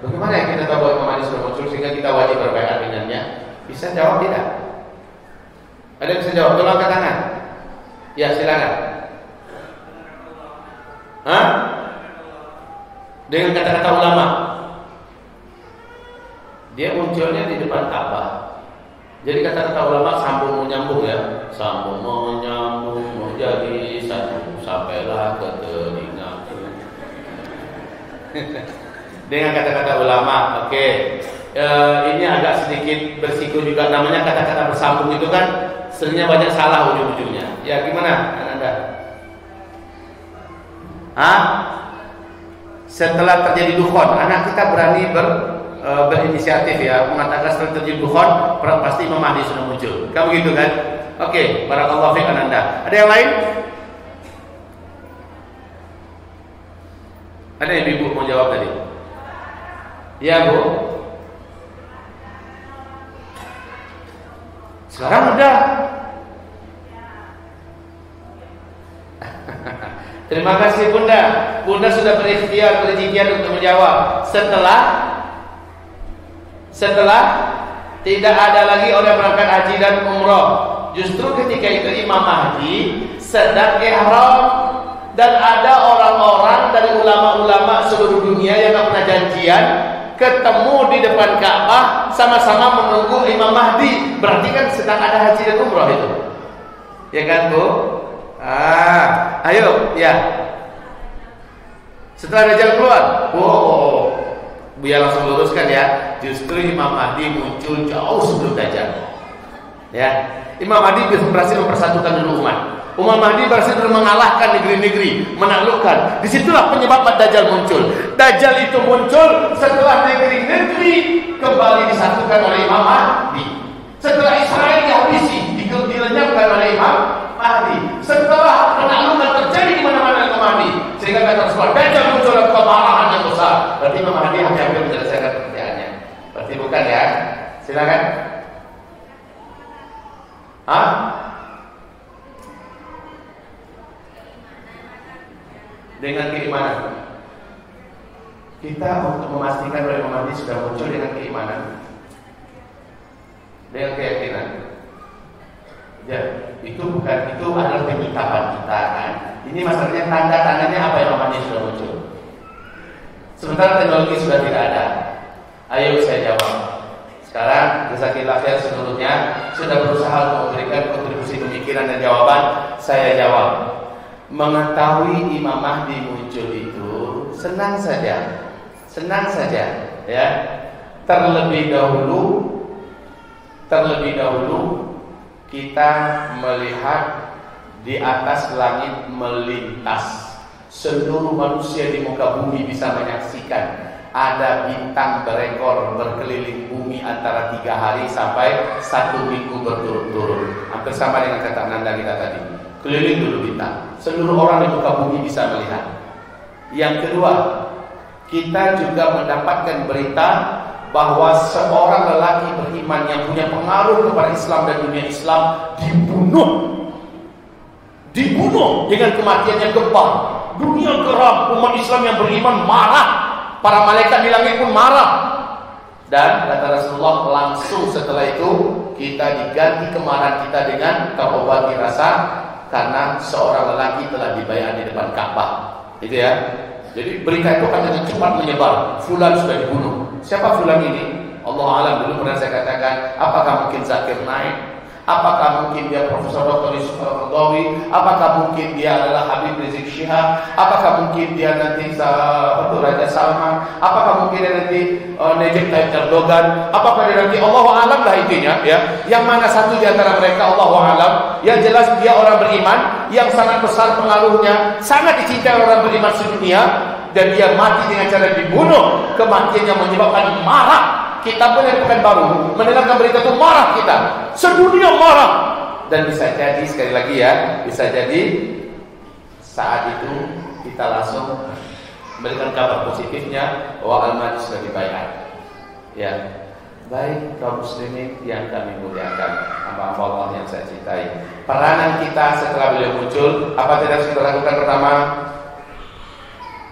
Bagaimana ya kita tahu bahwa Imam Mahdi sudah muncul sehingga kita wajib berbaiat dengannya? Bisa jawab tidak? Ada yang bisa jawab? Tolong angkat tangan. Ya silakan. Hah? Dengan kata-kata ulama. Dia munculnya di depan Ka'bah. Jadi kata-kata ulama sambung menyambung ya, sambung menyambung menjadi satu sampailah ke telingaku. Dengan kata-kata ulama, oke. Ini agak sedikit bersiko juga, namanya kata-kata bersambung itu kan seringnya banyak salah ujung-ujungnya. Ya gimana Anda? Setelah terjadi dukhon, anak kita berani berinisiatif ya, mengatakan setelah terjadi dukhon pasti Imam Mahdi sudah muncul. Kamu gitu kan? Oke, barakallahu fiik Anda. Ada yang lain? Ada yang ibu mau jawab tadi? Ya Bu. Sekarang udah. Terima kasih Bunda. Bunda sudah berikhtiar untuk menjawab. Setelah tidak ada lagi orang berangkat haji dan umroh. Justru ketika itu Imam Mahdi sedang ihram, dan ada orang-orang dari ulama-ulama seluruh dunia yang tak pernah janjian ketemu di depan Ka'bah sama-sama menunggu Imam Mahdi. Berarti kan sedang ada haji dan umroh itu. Ya kan Bu? Ayo ya. Setelah Dajjal keluar, biar langsung luruskan ya. Justru Imam Mahdi muncul jauh sebelum Dajjal. Ya, Imam Mahdi berhasil mempersatukan dulu umat. Imam Mahdi berhasil mengalahkan negeri-negeri, menaklukkan. Disitulah penyebab Dajjal muncul. Dajjal itu muncul setelah negeri-negeri kembali disatukan oleh Imam Mahdi. Setelah Israel dihabisi, dilenyapkan oleh Imam Mahdi. Setelah penaklukan terjadi di mana-mana Imam Mahdi, sehingga kata Rasulullah, Dajjal muncul dalam kemarahan yang besar. Berarti Imam Mahdi hampir menyelesaikan pekerjaannya. Berarti bukan ya? Silakan. Dengan keimanan. Kita untuk memastikan bahwa Imam Mahdi sudah muncul dengan keimanan, dengan keyakinan. Ya, itu adalah penghitapan kita kan. Ini masalahnya tanda-tandanya apa Imam Mahdi sudah muncul. Sementara teknologi sudah tidak ada. Ayo saya jawab. Sekarang jazakillah khair seluruhnya sudah berusaha untuk memberikan kontribusi pemikiran dan jawaban. Saya jawab. Mengetahui Imam Mahdi muncul itu senang saja ya. Terlebih dahulu kita melihat di atas langit melintas, seluruh manusia di muka bumi bisa menyaksikan ada bintang berekor berkeliling bumi antara 3 hari sampai 1 minggu berturut-turut. Hampir sama dengan kata Nanda kita tadi. Keliling dulu bintang. Seluruh orang di muka bumi bisa melihat. Yang kedua, kita juga mendapatkan berita bahwa seorang lelaki beriman beriman yang punya pengaruh kepada Islam dan dunia Islam dibunuh dengan kematian yang gempar. Dunia geram, umat Islam yang beriman marah, para malaikat di langit pun marah. Dan kata Rasulullah, langsung setelah itu kita diganti kemarahan kita dengan terobati rasa, karena seorang lelaki telah dibayar di depan Ka'bah. Itu ya. Jadi berita itu akan cepat menyebar. Fulan sudah dibunuh. Siapa Fulan ini? Allah alam. Dulu pernah saya katakan, apakah mungkin Zakir Naik? Apakah mungkin dia Profesor Dr. Yusuf Al-Qaradawi? Apakah mungkin dia adalah Habib Rizik Syihab? Apakah mungkin dia nanti Raja Salman? Apakah mungkin dia nanti Najib Tayyip Erdogan? Apakah dia nanti Allah alam lah intinya ya. Yang mana satu di antara mereka Allah alam. Yang jelas dia orang beriman yang sangat besar pengaruhnya, sangat dicintai orang beriman sedunia, dan dia mati dengan cara dibunuh. Kematian yang menyebabkan marah. Kita pun yang Pekanbaru mendengarkan berita itu marah, kita sedunia marah. Dan bisa jadi, sekali lagi ya, bisa jadi saat itu kita langsung memberikan kabar positifnya bahwa Al-Mahdi sudah dibayar. Ya, baik kaum muslimin yang kami muliakan, hamba-hamba Allah yang saya cintai, peranan kita setelah beliau muncul, apa yang harus kita lakukan pertama?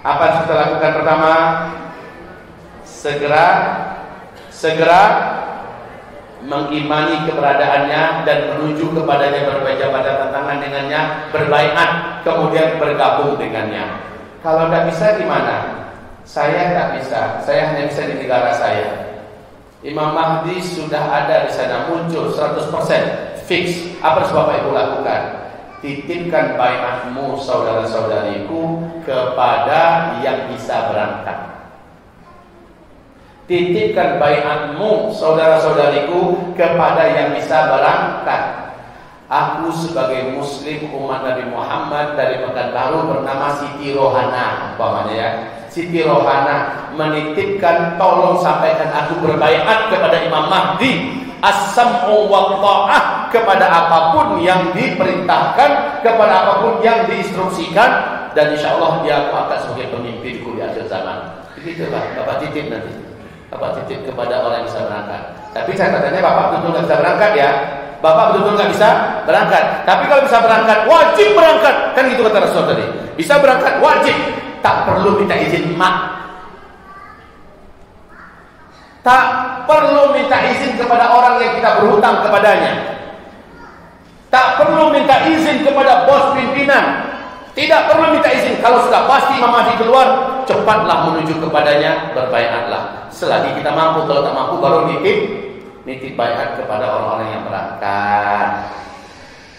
Apa yang harus kita lakukan pertama? Segera mengimani keberadaannya dan menuju kepadanya, berbaca pada tantangan dengannya, berbaiat, kemudian bergabung dengannya. Kalau tidak bisa di mana? Saya tidak bisa. Saya hanya bisa di negara saya. Imam Mahdi sudah ada di sana, muncul 100% fix. Apa yang Bapak Ibu lakukan? Titipkan baiatmu saudara-saudariku kepada yang bisa berangkat. Titipkan baiatmu saudara-saudariku kepada yang bisa berangkat. Aku sebagai muslim umat Nabi Muhammad dari Pekanbaru bernama Siti Rohana, umpamanya ya. Siti Rohana menitipkan, tolong sampaikan aku berbaiat kepada Imam Mahdi, as-sam'u wa ta'ah, kepada apapun yang diperintahkan, kepada apapun yang diinstruksikan, dan insyaallah dia akan sebagai pemimpinku di akhir zaman. Begitulah Bapak titip nanti. Bapak titip kepada orang yang bisa berangkat. Tapi catatannya Bapak betul nggak bisa berangkat ya. Bapak betul nggak bisa berangkat. Tapi kalau bisa berangkat, wajib berangkat. Kan gitu kata Rasul tadi. Bisa berangkat wajib. Tak perlu minta izin mak. Tak perlu minta izin kepada orang yang kita berhutang kepadanya. Tak perlu minta izin kepada bos pimpinan. Tidak perlu minta izin. Kalau sudah pasti Imam Mahdi keluar, cepatlah menuju kepadanya, berbaiatlah. Selagi kita mampu, kalau tak mampu baru nitip baiat kepada orang-orang yang berangkat.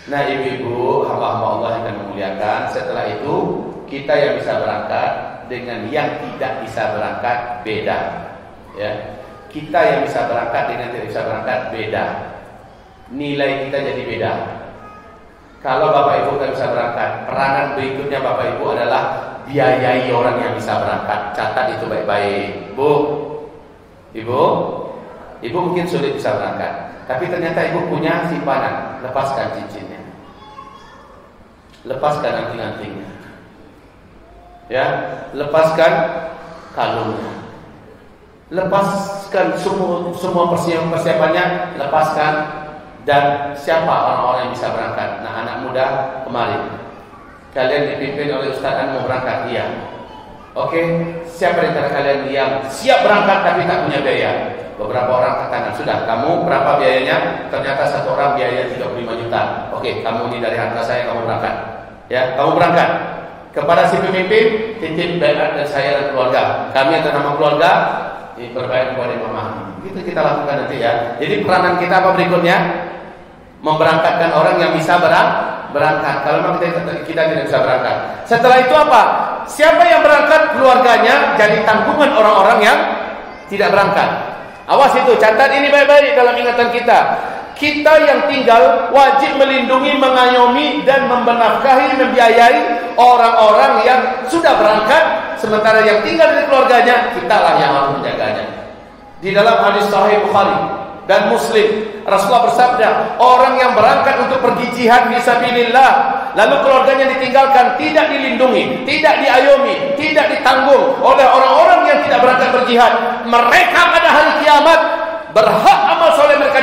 Nah, ibu-ibu, hamba-hamba Allah yang akan memuliakan, setelah itu kita yang bisa berangkat dengan yang tidak bisa berangkat beda. Ya, kita yang bisa berangkat dengan tidak bisa berangkat beda. Nilai kita jadi beda. Kalau Bapak Ibu tidak bisa berangkat, peranan berikutnya Bapak Ibu adalah biayai orang yang bisa berangkat. Catat itu baik-baik. Ibu mungkin sulit bisa berangkat, tapi ternyata ibu punya simpanan. Lepaskan cincinnya, lepaskan anting-antingnya, ya, lepaskan kalungnya, lepaskan semua persiapannya, lepaskan. Dan siapa orang-orang yang bisa berangkat? Nah, anak muda kemarin kalian dipimpin oleh Ustaz An mau berangkat, iya. Oke, siapa di antara kalian yang siap berangkat tapi tak punya biaya? Beberapa orang angkat tangan. Sudah, kamu berapa biayanya? Ternyata satu orang biaya 35 juta. Oke, kamu ini dari harta saya, kamu berangkat. Ya, kamu berangkat. Kepada si pemimpin, titip baiat dan saya dan keluarga. Kami atas nama keluarga berbaiat kepada Imam Mahdi. Itu kita lakukan nanti ya. Jadi peranan kita apa berikutnya? Memberangkatkan orang yang bisa berangkat. Kalau memang kita tidak bisa berangkat. Setelah itu apa? Siapa yang berangkat, keluarganya jadi tanggungan orang-orang yang tidak berangkat. Awas itu, catat ini baik-baik dalam ingatan kita. Kita yang tinggal wajib melindungi, mengayomi dan membenafkahi, membiayai orang-orang yang sudah berangkat, sementara yang tinggal di keluarganya kitalah yang harus menjaganya. Di dalam hadis Sahih Bukhari dan Muslim, Rasulullah bersabda, orang yang berangkat untuk pergi jihad fisabilillah, lalu keluarganya ditinggalkan, tidak dilindungi, tidak diayomi, tidak ditanggung oleh orang-orang yang tidak berangkat berjihad, mereka pada hari kiamat berhak amal soleh mereka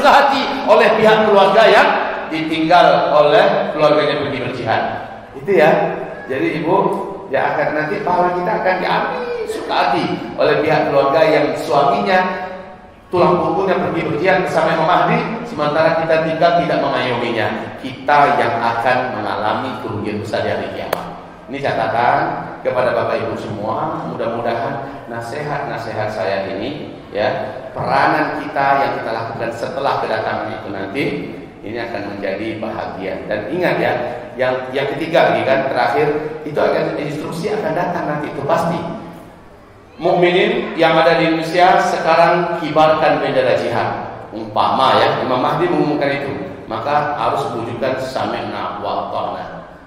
suka hati oleh pihak keluarga yang ditinggal oleh keluarganya pergi berjihad. Itu ya. Jadi ibu, ya akan nanti pahala kita akan diambil suka hati oleh pihak keluarga yang suaminya tulang punggungnya pergi berjihad bersama Imam Mahdi, sementara kita tinggal tidak mengayominya. Kita yang akan mengalami kerugian besar di hari kiamat. Ini catatan kepada Bapak Ibu semua. Mudah-mudahan nasihat-nasihat saya ini, ya, peranan kita yang kita lakukan setelah kedatangan itu nanti, ini akan menjadi bahagia. Dan ingat ya, yang ketiga lagi kan, terakhir itu akan instruksi akan datang nanti, itu pasti. Mukminin yang ada di Indonesia sekarang kibarkan bendera jihad. Umpama ya, Imam Mahdi mengumumkan itu, maka harus wujudkan sami'na wa ata'na.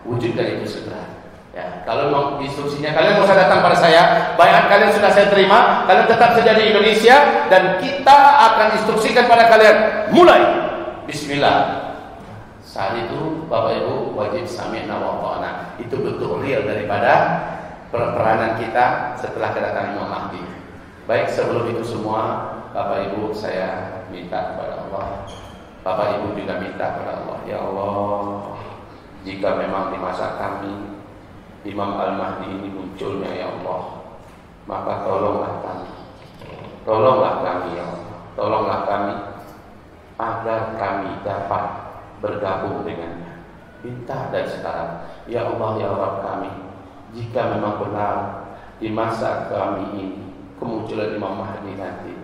Wujudkan itu segera. Ya, kalau memang instruksinya kalian nggak usah datang pada saya, bayat kalian sudah saya terima, kalian tetap saja di Indonesia dan kita akan instruksikan pada kalian. Mulai, Bismillah. Saat itu Bapak Ibu wajib sami'na wa ata'na. Itu betul real daripada peranan kita setelah kedatangan Imam Mahdi. Baik, sebelum itu semua, Bapak Ibu saya minta kepada Allah, Bapak Ibu juga minta kepada Allah, ya Allah, jika memang di masa kami Imam Al-Mahdi ini munculnya ya Allah, maka tolonglah kami ya Allah, tolonglah kami agar kami dapat bergabung dengannya. Minta dari sekarang, ya Allah ya Rabb kami, jika memang benar di masa kami ini kemunculan Imam Mahdi nanti,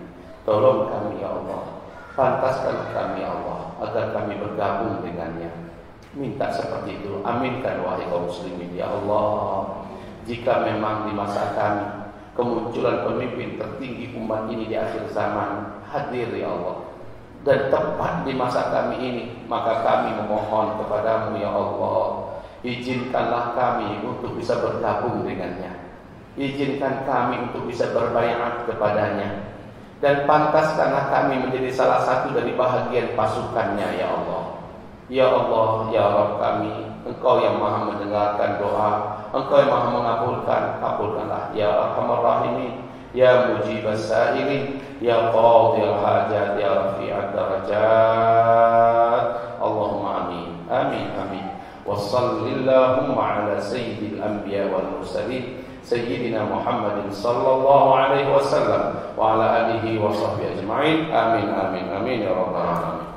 tolong kami ya Allah, pantaskan kami ya Allah agar kami bergabung dengannya. Minta seperti itu, aminkan wahai kaum muslimin. Ya Allah, jika memang di masa kami kemunculan pemimpin tertinggi umat ini di akhir zaman hadir ya Allah, dan tepat di masa kami ini, maka kami memohon kepadamu ya Allah, izinkanlah kami untuk bisa bergabung dengannya, izinkan kami untuk bisa berbaiat kepadanya, dan pantaskanlah kami menjadi salah satu dari bahagian pasukannya ya Allah. Ya Allah, ya Rabb kami, Engkau yang maha mendengarkan doa, Engkau yang maha mengabulkan, kabulkanlah ya Arhamar Rahimin, ya Mujibas Sa'ilin, ya Qadhil Hajat, ya Rafi'ad Darajat. Allahumma amin, amin, amin. Wa sallallahu ala sayyidil anbiya wal mursalin Sayyidina Muhammadin sallallahu alaihi wasallam wa ala alihi wa sahbihi ajma'in. Amin, amin, amin ya rabbal alamin.